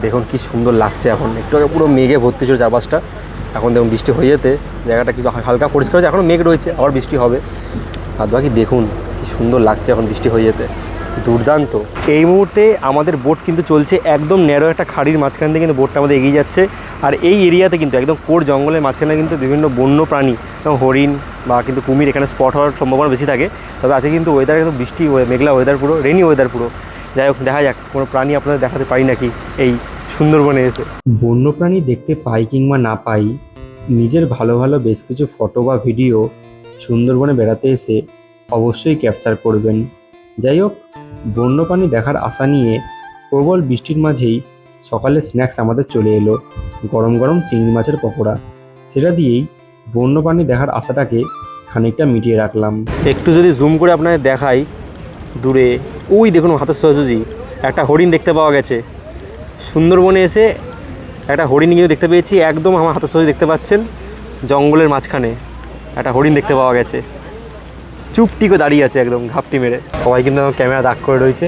দেখুন কি সুন্দর লাগছে। এখন একটু আগে পুরো মেঘে ভর্তি ছিল চারপাশটা, এখন দেখুন বৃষ্টি হয়ে যেতে জায়গাটা কিছু হালকা পরিষ্কার হয়েছে। এখনও মেঘ রয়েছে, আবার বৃষ্টি হবে। আর বাকি দেখুন কি সুন্দর লাগছে এখন বৃষ্টি হয়ে যেতে, দুর্দান্ত। এই মুহূর্তে আমাদের বোট কিন্তু চলছে একদম ন্যারো একটা খাড়ির মাঝখান থেকে কিন্তু বোটটা আমাদের এগিয়ে যাচ্ছে। আর এই এরিয়াতে কিন্তু একদম কোর জঙ্গলের মাঝখানে কিন্তু বিভিন্ন বন্য প্রাণী এবং হরিণ বা কিন্তু কুমির এখানে স্পট হওয়ার সম্ভাবনা বেশি থাকে। তবে আজকে কিন্তু ওয়েদার কিন্তু বৃষ্টি, মেঘলা ওয়েদার, পুরো রেনি ওয়েদার পুরো। যাই হোক, দেখা যাক কোনো প্রাণী আপনাদের দেখাতে পারি নাকি এই সুন্দরবনে এসে। বন্যপ্রাণী দেখতে পাই কিংবা না পাই, নিজের ভালো ভালো বেশ কিছু ফটো বা ভিডিও সুন্দরবনে বেড়াতে এসে অবশ্যই ক্যাপচার করবেন। যাই হোক, বন্যপ্রাণী দেখার আশা নিয়ে প্রবল বৃষ্টির মাঝেই সকালে স্ন্যাক্স আমাদের চলে এলো, গরম গরম চিংড়ি মাছের পকোড়া। সেটা দিয়েই বন্যপ্রাণী দেখার আশাটাকে খানিকটা মিটিয়ে রাখলাম। একটু যদি জুম করে আপনাদের দেখাই, দূরে ওই দেখুন হাতের সোজাসুজি একটা হরিণ দেখতে পাওয়া গেছে। সুন্দরবনে এসে একটা হরিণ কিন্তু দেখতে পেয়েছি, একদম আমার হাতের সোজাসুজি দেখতে পাচ্ছেন, জঙ্গলের মাঝখানে একটা হরিণ দেখতে পাওয়া গেছে। চুপটি করে দাঁড়িয়ে আছে একদম ঘাপটি মেরে। সবাই কিন্তু আমার ক্যামেরা দাগ করে রয়েছে।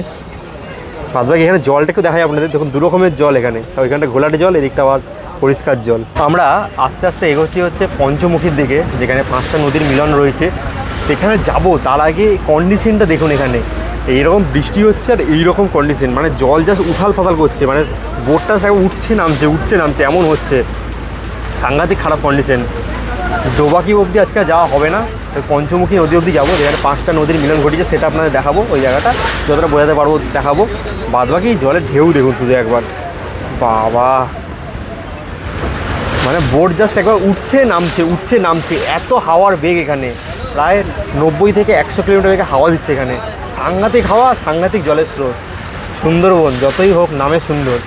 বাদবাকি এখানে জলটা একটু দেখাই আপনাদের, দেখুন দু রকমের জল এখানে, সব এখানটা ঘোলাটে জল, এদিকটা আবার পরিষ্কার জল। আমরা আস্তে আস্তে এগোচ্ছি হচ্ছে পঞ্চমুখীর দিকে, যেখানে 5টা নদীর মিলন রয়েছে। সেখানে যাব তার আগে কন্ডিশনটা দেখুন। এখানে এইরকম বৃষ্টি হচ্ছে আর এইরকম কন্ডিশন, মানে জল জাস্ট উথাল পাতাল করছে, মানে বোটটা সব উঠছে নামছে এমন হচ্ছে। সাংঘাতিক খারাপ কন্ডিশন। ডোবাকি অবধি আজকে যাওয়া হবে না, পঞ্চমুখী নদী অবধি যাবো, যেখানে 5টা নদীর মিলন ঘটেছে সেটা আপনাদের দেখাবো। ওই জায়গাটা যতটা বোঝাতে পারবো দেখাবো। বাদবাকি জলের ঢেউ দেখুন শুধু একবার, বাবা, মানে বোট জাস্ট একবার উঠছে নামছে। এত হাওয়ার বেগ এখানে, প্রায় 90 থেকে 100 কিলোমিটার বেগে হাওয়া দিচ্ছে এখানে। সাংঘাতিক হাওয়া, সাংঘাতিক জলের স্রোত। সুন্দরবন যতই হোক নামে সুন্দর,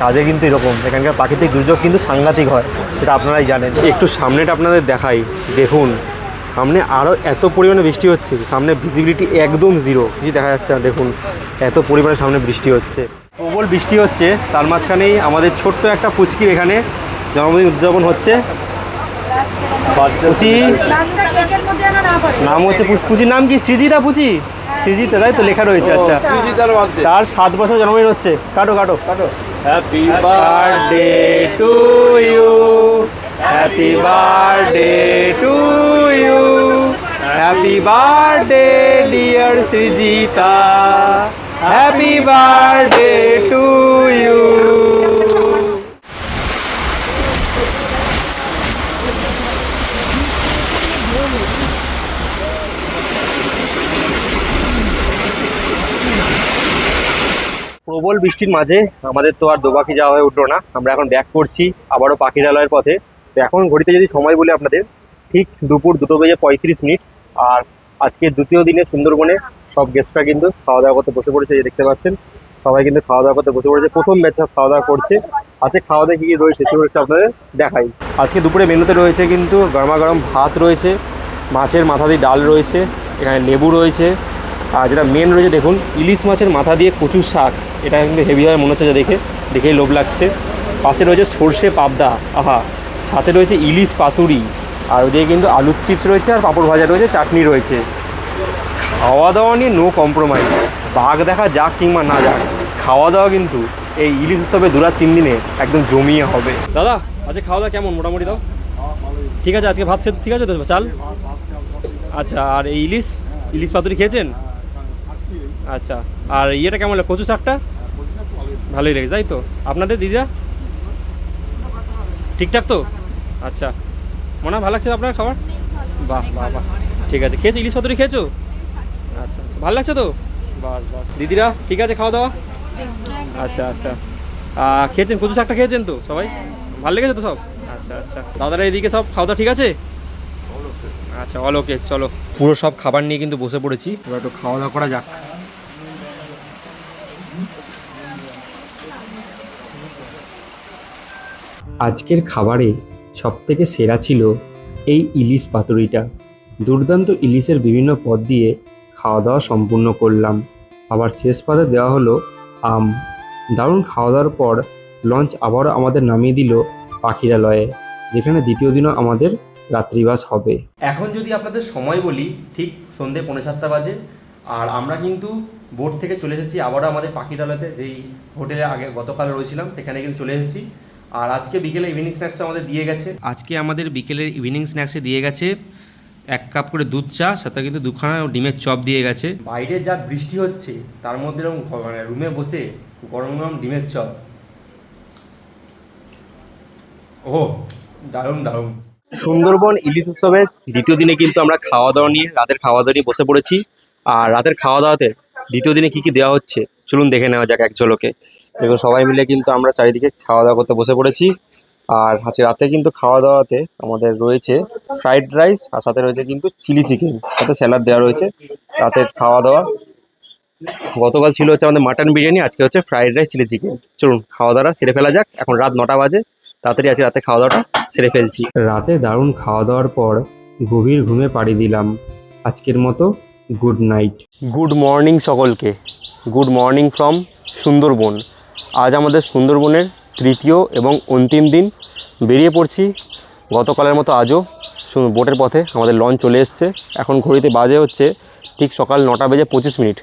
কাজে কিন্তু এরকম, এখানকার প্রাকৃতিক দুর্যোগ কিন্তু সাংঘাতিক হয়, সেটা আপনারাই জানেন। একটু সামনেটা আপনাদের দেখাই, দেখুন সামনে আরও এত পরিমাণে বৃষ্টি হচ্ছে, সামনে ভিজিবিলিটি একদম জিরো, কিছু দেখা যাচ্ছে না। দেখুন এত পরিমাণে সামনে বৃষ্টি হচ্ছে, প্রবল বৃষ্টি হচ্ছে, তার মাঝখানেই আমাদের ছোট্ট একটা পুচকির এখানে জন্মদিন উদযাপন হচ্ছে। পুচি নাম হচ্ছে পুচির নাম কি? সৃজিতা পুচি, সৃজিতা তাই তো লেখা রয়েছে। আচ্ছা, তার 7 বছর জন্মদিন হচ্ছে। কাটো কাটো কাটো। Happy birthday to you, happy birthday to you, happy birthday dear Srijita, happy birthday to you. প্রবল বৃষ্টির মাঝে আমাদের তো আর দোবাকি যাওয়া হয়ে উঠলো না, আমরা এখন ব্যাক করছি আবারও পাখিরালয়ের পথে। তো এখন ঘড়িতে যদি সময় বলি আপনাদের, ঠিক দুপুর 2:35। আর আজকের দ্বিতীয় দিনে সুন্দরবনে সব গেস্টরা কিন্তু খাওয়া দাওয়া করতে বসে পড়েছে, এই দেখতে পাচ্ছেন সবাই কিন্তু খাওয়া দাওয়া করতে বসে পড়েছে, প্রথম ব্যাচ সব খাওয়া দাওয়া করছে। আজকে খাওয়া দাওয়া কী কী রয়েছে চলুন একটু আপনাদের দেখাই। আজকে দুপুরে মেনুতে রয়েছে কিন্তু গরমা গরম ভাত রয়েছে, মাছের মাথা দিয়ে ডাল রয়েছে, এখানে লেবু রয়েছে, আর যেটা মেন রয়েছে দেখুন ইলিশ মাছের মাথা দিয়ে কচুর শাক, এটা কিন্তু হেভি হয় মনে হচ্ছে, যা দেখেই লোভ লাগছে। পাশে রয়েছে সর্ষে পাবদা, আহা, সাথে রয়েছে ইলিশ পাতুরি, আর ওদিকে কিন্তু আলুর চিপস রয়েছে, আর পাঁপড় ভাজা রয়েছে, চাটনি রয়েছে। খাওয়া দাওয়া নিয়ে নো কম্প্রোমাইজ, বাঘ দেখা যাক কিংবা না যাক, খাওয়া দাওয়া কিন্তু এই ইলিশ উৎসবে 2-3 দিনে একদম জমিয়ে হবে। দাদা আজকে খাওয়া দাওয়া কেমন মোটামুটি দাও? ঠিক আছে, আজকে ভাত ঠিক আছে তো, চাল? আচ্ছা, আর এই ইলিশ পাতুরি খেয়েছেন? আচ্ছা, আর ইয়েটা কেমন লাগে, কচু শাকটা? ভালোই লেগেছে তাই তো? আপনাদের দিদা ঠিকঠাক তো? আচ্ছা, মনে হয় ভালো লাগছে আপনার খাবার? বাহ বাহ বাহ, ঠিক আছে। খেয়েছো ইলিশ পাতুরি খেয়েছো? আচ্ছা আচ্ছা, ভালো লাগছে তো? বাস বাস। দিদিরা ঠিক আছে খাওয়া দাওয়া? আচ্ছা আচ্ছা, খেয়েছেন কচু শাকটা খেয়েছেন তো সবাই? ভালো লেগেছে তো সব? আচ্ছা আচ্ছা, দাদারা এদিকে সব খাওয়া দাওয়া ঠিক আছে? আচ্ছা, অল ওকে, চলো। পুরো সব খাবার নিয়ে কিন্তু বসে পড়েছি, এবার একটু খাওয়া দাওয়া করা যাক। আজকের খাবারে সবথেকে সেরা ছিল এই ইলিশ পাতুরিটা। দুর্দান্ত ইলিশের বিভিন্ন পদ দিয়ে খাওয়া দাওয়া সম্পূর্ণ করলাম, আবার শেষ পাতে দেওয়া হলো আম। দারুণ খাওয়া দাওয়ার পর লঞ্চ আবারও আমাদের নামিয়ে দিল পাখিরালয়ে, যেখানে দ্বিতীয় দিনও আমাদের রাত্রিবাস হবে। এখন যদি আপনাদের সময় বলি, ঠিক সন্ধ্যে 7:45 বাজে, আর আমরা কিন্তু বোট থেকে চলে এসেছি আবারও আমাদের পাখিরালয়তে, যেই হোটেলে আগে গতকাল রয়েছিলাম সেখানে কিন্তু চলে এসেছি। আর আজকে বিকেলে ইভিনিং স্ন্যাক্সও আমাদের দিয়ে গেছে। আজকে আমাদের বিকেলের ইভিনিং স্ন্যাক্সে দিয়ে গেছে 1 কাপ করে দুধ চা, সাথে কিন্তু 2খানা ডিমের চপ দিয়ে গেছে। বাইরে যা বৃষ্টি হচ্ছে তার মধ্যে এরকম মানে রুমে বসে গরম গরম ডিমের চপ, ও দারুণ দারুণ। সুন্দরবন ইলিশ উৎসবের দ্বিতীয় দিনে কিন্তু আমরা খাওয়া দাওয়া নিয়ে রাতের খাওয়া দাওয়া নিয়ে বসে পড়েছি। আর রাতের খাওয়া দাওয়াতে দ্বিতীয় দিনে কী কী দেওয়া হচ্ছে চলুন দেখে নেওয়া যাক এক ঝলকে। দেখুন সবাই মিলে কিন্তু আমরা চারিদিকে খাওয়া দাওয়া করতে বসে পড়েছি। আর আজকে রাতে কিন্তু খাওয়া দাওয়াতে আমাদের রয়েছে ফ্রাইড রাইস, আর সাথে রয়েছে কিন্তু চিলি চিকেন, সাথে স্যালাড দেওয়া রয়েছে। রাতের খাওয়া দাওয়া গতকাল ছিল হচ্ছে আমাদের মাটন বিরিয়ানি, আজকে হচ্ছে ফ্রাইড রাইস চিলি চিকেন। চলুন খাওয়া দাওয়া সেরে ফেলা যাক, এখন রাত 9টা বাজে, তাড়াতাড়ি আজকে রাতে খাওয়া দাওয়াটা সেরে ফেলছি। রাতে দারুণ খাওয়া দাওয়ার পর গভীর ঘুমে পাড়ি দিলাম। আজকের মতো গুড নাইট। গুড মর্নিং সকলকে, গুড মর্নিং ফ্রম সুন্দরবন। আজ আমাদের সুন্দরবনের তৃতীয় এবং অন্তিম দিন, বেরিয়ে পড়ছি গতকালের মতো আজও বোটের পথে। আমাদের লঞ্চ চলে এসছে, এখন ঘড়িতে বাজে হচ্ছে ঠিক সকাল 9:25।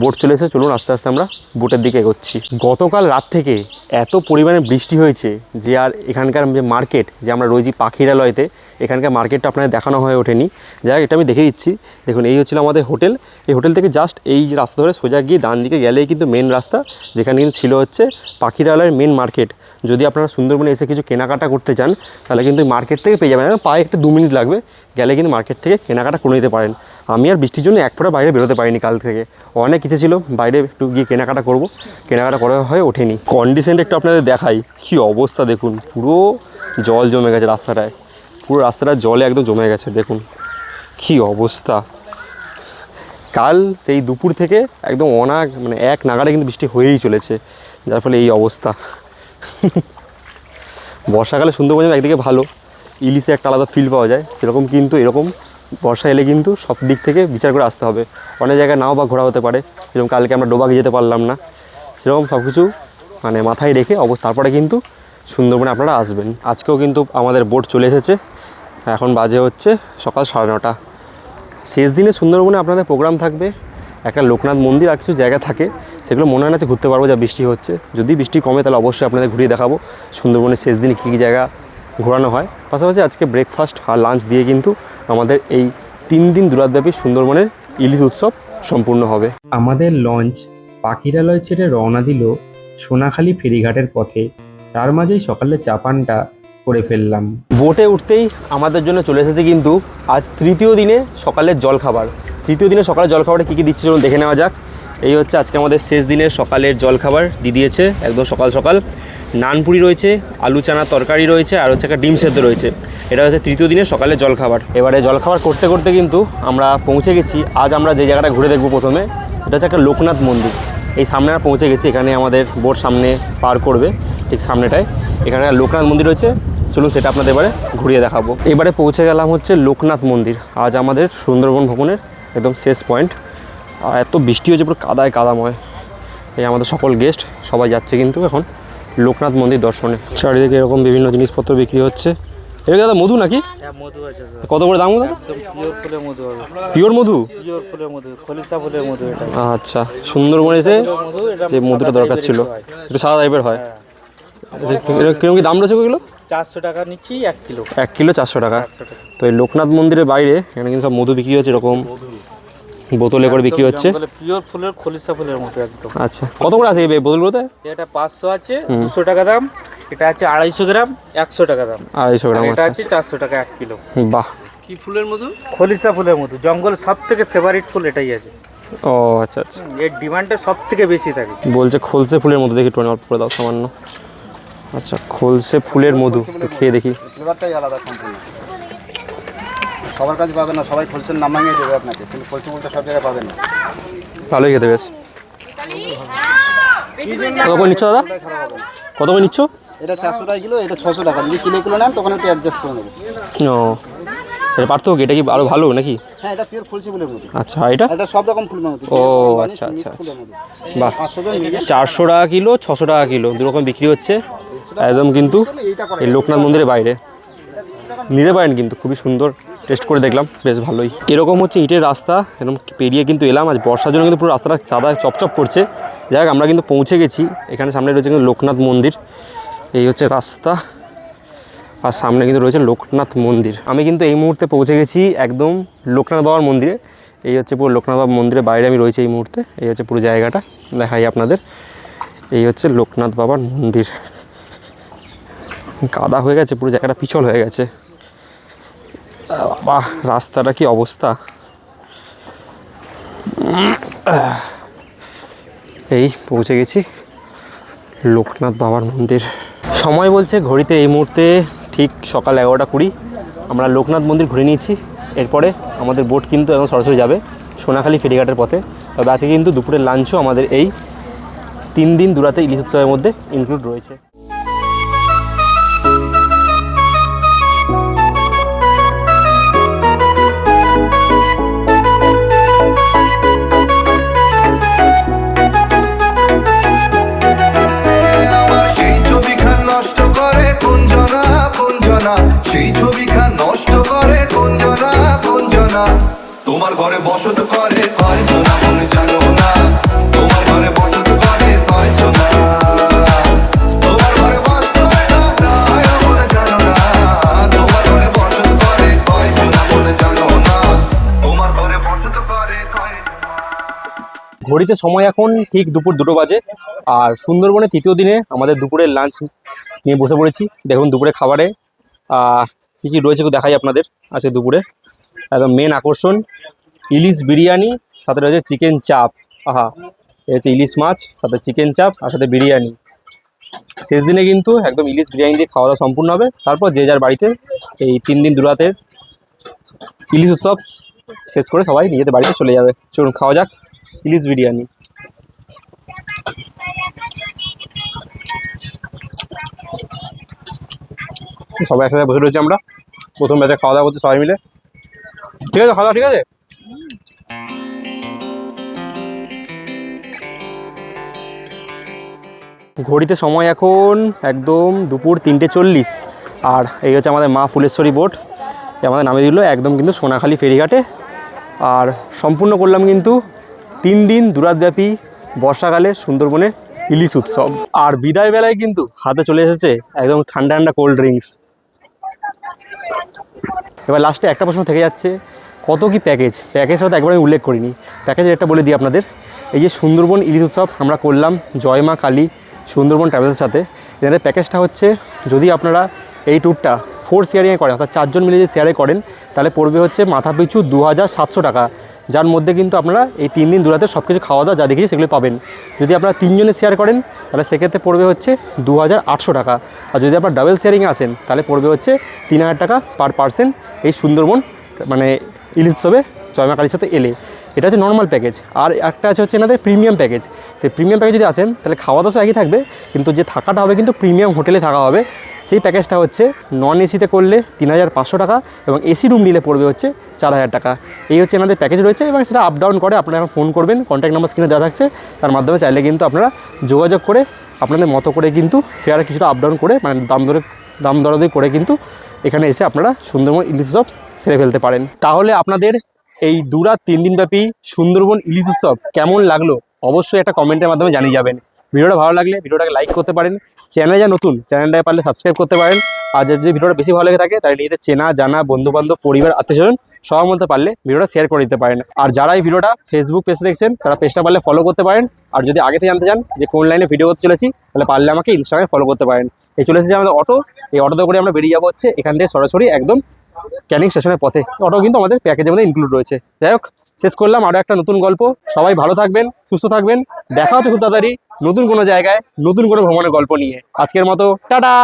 বোট চলে এসে, চলুন আস্তে আস্তে আমরা বোটের দিকে এগোচ্ছি। গতকাল রাত থেকে এত পরিমাণে বৃষ্টি হয়েছে যে আর এখানকার যে মার্কেট, যে আমরা রয়েছি পাখিরালয়তে, এখানকার মার্কেটটা আপনাদের দেখানো হয়ে ওঠেনি। যাই হোক, এটা আমি দেখে দিচ্ছি। দেখুন এই হচ্ছিল আমাদের হোটেল, এই হোটেল থেকে জাস্ট এই যে রাস্তা ধরে সোজা গিয়ে ডান দিকে গেলেই কিন্তু মেন রাস্তা, যেখানে কিন্তু ছিল হচ্ছে পাখিরালয়ের মেন মার্কেট। যদি আপনারা সুন্দরবনে এসে কিছু কেনাকাটা করতে চান তাহলে কিন্তু মার্কেট থেকে পেয়ে যাবেন, পায়ে একটা 2 মিনিট লাগবে, গেলে কিন্তু মার্কেট থেকে কেনাকাটা করে নিতে পারেন। আমি আর বৃষ্টির জন্য এক ফোঁটা বাইরে বেরোতে পারিনি কাল থেকে, অনেক কিছু ছিল বাইরে একটু গিয়ে কেনাকাটা করব, কেনাকাটা করা হয়ে ওঠেনি। কন্ডিশনটা একটু আপনাদের দেখাই, কী অবস্থা দেখুন, পুরো জল জমে গেছে রাস্তাটায়, পুরো রাস্তাটা জলে একদম জমে গেছে। দেখুন কী অবস্থা, কাল সেই দুপুর থেকে একদম এক নাগাড়ে কিন্তু বৃষ্টি হয়েই চলেছে, যার ফলে এই অবস্থা। বর্ষাকালে সুন্দরবন একদিকে ভালো, ইলিশে একটা আলাদা ফিল পাওয়া যায়, সেরকম কিন্তু এরকম বর্ষা এলে কিন্তু সব দিক থেকে বিচার করে আসতে হবে। অনেক জায়গায় নাও বা ঘোরা হতে পারে, যেরকম কালকে আমরা ডোবাকে যেতে পারলাম না, সেরকম সব কিছু মানে মাথায় রেখে তারপরে কিন্তু সুন্দরবনে আপনারা আসবেন। আজকেও কিন্তু আমাদের বোট চলে এসেছে, এখন বাজে হচ্ছে সকাল 9:30। শেষ দিনে সুন্দরবনে আপনাদের প্রোগ্রাম থাকবে, একটা লোকনাথ মন্দির আর কিছু জায়গা থাকে, সেগুলো মনে হয় না যে ঘুরতে পারবো যা বৃষ্টি হচ্ছে। যদি বৃষ্টি কমে তাহলে অবশ্যই আপনাদের ঘুরিয়ে দেখাবো সুন্দরবনের শেষ দিনে কী কী জায়গা ঘোরানো হয়। পাশাপাশি আজকে ব্রেকফাস্ট আর লাঞ্চ দিয়ে কিন্তু আমাদের এই 3 দিন দুরাতব্যাপী সুন্দরবনের ইলিশ উৎসব সম্পূর্ণ হবে। আমাদের লঞ্চ পাখিরালয় ছেড়ে রওনা দিল সোনাখালী ফেরিঘাটের পথে। তার মাঝেই সকালে চা পানটা করে ফেললাম। বোটে উঠতেই আমাদের জন্য চলে এসেছে কিন্তু আজ তৃতীয় দিনে সকালের জলখাবার। তৃতীয় দিনে সকালের জলখাবারে কী কী দিচ্ছে চলুন দেখে নেওয়া যাক। এই হচ্ছে আজকে আমাদের শেষ দিনের সকালের জলখাবার দিয়ে দিয়েছে একদম সকাল সকাল। নানপুরি রয়েছে, আলু চানা তরকারি রয়েছে, আর হচ্ছে একটা ডিম সেদ্ধ রয়েছে। এটা হচ্ছে তৃতীয় দিনের সকালের জলখাবার। এবারে জলখাবার করতে করতে কিন্তু আমরা পৌঁছে গেছি। আজ আমরা যে জায়গাটা ঘুরে দেখব প্রথমে, এটা হচ্ছে একটা লোকনাথ মন্দির। এই সামনে আমরা পৌঁছে গেছি, এখানে আমাদের বোট সামনে পার করবে, ঠিক সামনেটায় এখানে লোকনাথ মন্দির রয়েছে। চলুন সেটা আপনাদের এবারে ঘুরিয়ে দেখাবো। এবারে পৌঁছে গেলাম হচ্ছে লোকনাথ মন্দির, আজ আমাদের সুন্দরবন ভ্রমণের একদম শেষ পয়েন্ট। আর এত বৃষ্টি হয়েছে, পুরো কাদায় কাদাময়। এই আমাদের সকল গেস্ট সবাই যাচ্ছে কিন্তু এখন লোকনাথ মন্দির দর্শনে। চারিদিকে এরকম বিভিন্ন জিনিসপত্র বিক্রি হচ্ছে। এটা দাদা মধু নাকি? মধু আছে কত করে দাম দাদা? একদম পিওর ফুলের মধু হবে, পিওর মধু? পিওর ফুলের মধু, খলিশা ফুলের মধু এটা। আচ্ছা, সুন্দরবনে এসে মধু এটা যে মধুটা দরকার ছিল, একটু সাদা টাইপের হয়। কিরকম কি দাম রয়েছে ওগুলো? 400 টাকা নিচ্ছি 1 কিলো। 1 কিলো 400 টাকা। তো এই লোকনাথ মন্দিরের বাইরে এখানে কিন্তু সব মধু বিক্রি হচ্ছে, এরকম বোতলে করে বিক্রি হচ্ছে। পিওর ফুলের খলিশা ফুলের মতো একদম। আচ্ছা, কত করে আছে এই বোতলগুলোতে? এটা 500 আছে, 200 টাকা দাম। এটা আছে 250 গ্রাম, 100 টাকা দাম। 250 গ্রাম। এটা আচ্ছা, আছে 400 টাকা 1 কিলো। বাহ। কি ফুলের মধু? খলিশা ফুলের মধু, জঙ্গল সব থেকে ফেভারিট ফুল এটাই আছে। ও আচ্ছা আচ্ছা। এর ডিমান্ডটা সব থেকে বেশি থাকে। বলছে খোলসে ফুলের মধু, দেখি একটু অল্প করে দাও সামান্য। আচ্ছা, খোলসে ফুলের মধু, একটু খেয়ে দেখি। ফ্লেভারটাই আলাদা সম্পূর্ণ। সবার কাছে পাবেন না, সবাই খোলসের নাম ভাঙিয়ে দেবে আপনাকে, কিন্তু খোলসে বলতে সব জায়গায় পাবেন না। ভালোই খেতে বেশ। কত করে নিচ্ছ দাদা? কত করে নিচ্ছ? এটা 400 টাকা কিলো, এটা 600 টাকা। যদি কিলো কিলো নেন তখন একটু অ্যাডজাস্ট করে নেবো। ও, এটা পার্থক্য, এটা কি আরও ভালো নাকি? হ্যাঁ, এটা পিওর খোলসে ফুলের মধু। আচ্ছা, আর এটা? এটা সব রকম ফুলের মধু। ও আচ্ছা আচ্ছা আচ্ছা, বাহ। 400 টাকা কিলো, 600 টাকা কিলো, দুরকম বিক্রি হচ্ছে একদম কিন্তু এই লোকনাথ মন্দিরের বাইরে। নিতে পারেন কিন্তু, খুবই সুন্দর, টেস্ট করে দেখলাম বেশ ভালোই। এরকম হচ্ছে ইটের রাস্তা, এরকম পেরিয়ে কিন্তু এলাম। আজ বর্ষার জন্য কিন্তু পুরো রাস্তাটা চাঁদায় চপচপ করছে। যাই হোক, আমরা কিন্তু পৌঁছে গেছি। এখানে সামনে রয়েছে কিন্তু লোকনাথ মন্দির, এই হচ্ছে রাস্তা, আর সামনে কিন্তু রয়েছে লোকনাথ মন্দির। আমি কিন্তু এই মুহূর্তে পৌঁছে গেছি একদম লোকনাথ বাবার মন্দিরে। এই হচ্ছে পুরো লোকনাথ বাবার মন্দিরের বাইরে আমি রয়েছি এই মুহূর্তে। এই হচ্ছে পুরো জায়গাটা দেখাই আপনাদের। এই হচ্ছে লোকনাথ বাবার মন্দির। কাদা হয়ে গেছে, পুরো জায়গাটা পিছল হয়ে গেছে। বাহ, রাস্তাটা কি অবস্থা। এই পৌঁছে গেছি লোকনাথ বাবার মন্দির। সময় বলছে ঘড়িতে এই মুহূর্তে ঠিক সকাল 11:20। আমরা লোকনাথ মন্দির ঘুরে নিয়েছি। এরপরে আমাদের বোট কিন্তু এখন সরাসরি যাবে সোনাখালী ফেরিঘাটের পথে। তবে আজকে কিন্তু দুপুরের লাঞ্চও আমাদের এই 3 দিন দুরাতে ইলিশ উৎসবের মধ্যে ইনক্লুড রয়েছে। সেই ছবিখান নষ্ট করে কোনজনা কোনজনা। তোমার ঘরে বসত করে কয়জনা মনে জানো না। তোমার ঘরে বসত করে কয়জনা। তোমার ঘরে বসত মনে জানো না। তোমার ঘরে বসত করে কয়জনা মনে জানো না। তোমার ঘরে বসত করে কয়জনা। ঘড়িতে সময় এখন ঠিক দুপুর 2টো বাজে। আর সুন্দরবনে তৃতীয় দিনে আমাদের দুপুরের লাঞ্চ নিয়ে বসে পড়েছি। দেখুন দুপুরে খাবারে কী কী রয়েছে একটু দেখাই আপনাদের। আছে দুপুরে একদম মেন আকর্ষণ ইলিশ বিরিয়ানি, সাথে রয়েছে চিকেন চাপ। আহা, এই হচ্ছে ইলিশ মাছ, সাথে চিকেন চাপ, আর সাথে বিরিয়ানি। শেষ দিনে কিন্তু একদম ইলিশ বিরিয়ানি দিয়ে খাওয়া দাওয়া সম্পূর্ণ হবে। তারপর যে যার বাড়িতে এই 3 দিন দুরাতের ইলিশ উৎসব শেষ করে সবাই নিজেদের বাড়িতে চলে যাবে। চলুন খাওয়া যাক ইলিশ বিরিয়ানি। সবাই একসাথে বসে রয়েছে আমরা, প্রথম ব্যাচে খাওয়া দাওয়া করছি সবাই মিলে। ঠিক আছে, খাওয়া দাওয়া ঠিক আছে। ঘড়িতে সময় এখন একদম দুপুর 3:40, আর এই হচ্ছে আমাদের মা ফুলেশ্বরী বোট, আমাদের নামে দিল একদম কিন্তু সোনাখালি ফেরিঘাটে। আর সম্পূর্ণ করলাম কিন্তু 3 দিন দুরাতব্যাপী বর্ষাকালে সুন্দরবনে ইলিশ উৎসব। আর বিদায় বেলায় কিন্তু হাতে চলে এসেছে একদম ঠান্ডা ঠান্ডা কোল্ড ড্রিঙ্কস। এবার লাস্টে একটা প্রশ্ন থেকে যাচ্ছে, কত কি প্যাকেজ হয়তো একবার আমি উল্লেখ করিনি। প্যাকেজের একটা বলে দিই আপনাদের, এই যে সুন্দরবন ইলিশ উৎসব আমরা করলাম জয় মা কালী সুন্দরবন ট্রাভেলসের সাথে, এদের প্যাকেজটা হচ্ছে যদি আপনারা এই ট্যুরটা 4 শেয়ারিংয়ে করেন, অর্থাৎ 4 জন মিলে যে শেয়ারে করেন, তাহলে পড়বে হচ্ছে মাথা পিছু 2700 টাকা, যার মধ্যে কিন্তু আপনারা এই 3 দিন 2 রাতে সব কিছু খাওয়া দাওয়া যা দেখেছি সেগুলো পাবেন। যদি আপনারা 3 জনে শেয়ার করেন তাহলে সেক্ষেত্রে পড়বে হচ্ছে 2800 টাকা, আর যদি আপনারা ডাবল শেয়ারিংয়ে আসেন তাহলে পড়বে হচ্ছে 3000 টাকা পার পার্সন এই সুন্দরবন মানে ইলিশ উৎসবে জয়মা কালীর সাথে এলে। এটা হচ্ছে নর্মাল প্যাকেজ। আর একটা আছে হচ্ছে এনাদের প্রিমিয়াম প্যাকেজ। সেই প্রিমিয়াম প্যাকেজ যদি আসেন তাহলে খাওয়া দাওয়া একই থাকবে, কিন্তু যে থাকাটা হবে কিন্তু প্রিমিয়াম হোটেলে থাকা হবে। সেই প্যাকেজটা হচ্ছে নন এসিতে করলে 3500 টাকা এবং এসি রুম নিলে পড়বে হচ্ছে 4000 টাকা। এই হচ্ছে এনাদের প্যাকেজ রয়েছে এবং সেটা আপ ডাউন করে। আপনারা এখন ফোন করবেন, কন্ট্যাক্ট নাম্বার স্ক্রিনে দেওয়া থাকছে, তার মাধ্যমে চাইলে কিন্তু আপনারা যোগাযোগ করে আপনাদের মতো করে কিন্তু ফেয়ার কিছুটা আপ ডাউন করে মানে দাম দরাদরি করে কিন্তু এখানে এসে আপনারা সুন্দরবন ইলিশ উৎসব সেরে ফেলতে পারেন। তাহলে আপনাদের এই 2 রাত 3 দিন ব্যাপী সুন্দরবন ইলিশ উৎসব কেমন লাগলো অবশ্যই একটা কমেন্টের মাধ্যমে জানিয়ে যাবেন। ভিডিওটা ভালো লাগলে ভিডিওটাকে লাইক করতে পারেন, চ্যানেলে যা নতুন চ্যানেলটাকে পারলে সাবস্ক্রাইব করতে পারেন। আর যদি ভিডিওটা বেশি ভালো লেগে থাকে তাহলে নিজেদের চেনা জানা বন্ধুবান্ধব পরিবার আত্মীয়স্বজন সবার মধ্যে পারলে ভিডিওটা শেয়ার করে দিতে পারেন। আর যারা এই ভিডিওটা ফেসবুক পেজে দেখছেন তারা পেজটা পারলে ফলো করতে পারেন। আর যদি আগে থেকে জানতে চান যে কোন লাইনে ভিডিও করতে চলেছি তাহলে পারলে আমাকে ইনস্টাগ্রামে ফলো করতে পারেন। এই চলে এসেছে আমাদের অটো, এই অটোতে করে আমরা বেরিয়ে যাবো হচ্ছে এখান থেকে সরাসরি একদম ক্যানিং স্টেশনের পথে। অটো কিন্তু আমাদের প্যাকেজের মধ্যে ইনক্লুড রয়েছে। যাই হোক, শেষ করলাম আরও একটা নতুন গল্প। সবাই ভালো থাকবেন, সুস্থ থাকবেন, দেখা হচ্ছে খুব তাড়াতাড়ি নতুন কোনো জায়গায় নতুন কোনো ভ্রমণের গল্প নিয়ে। আজকের মতো টাটা।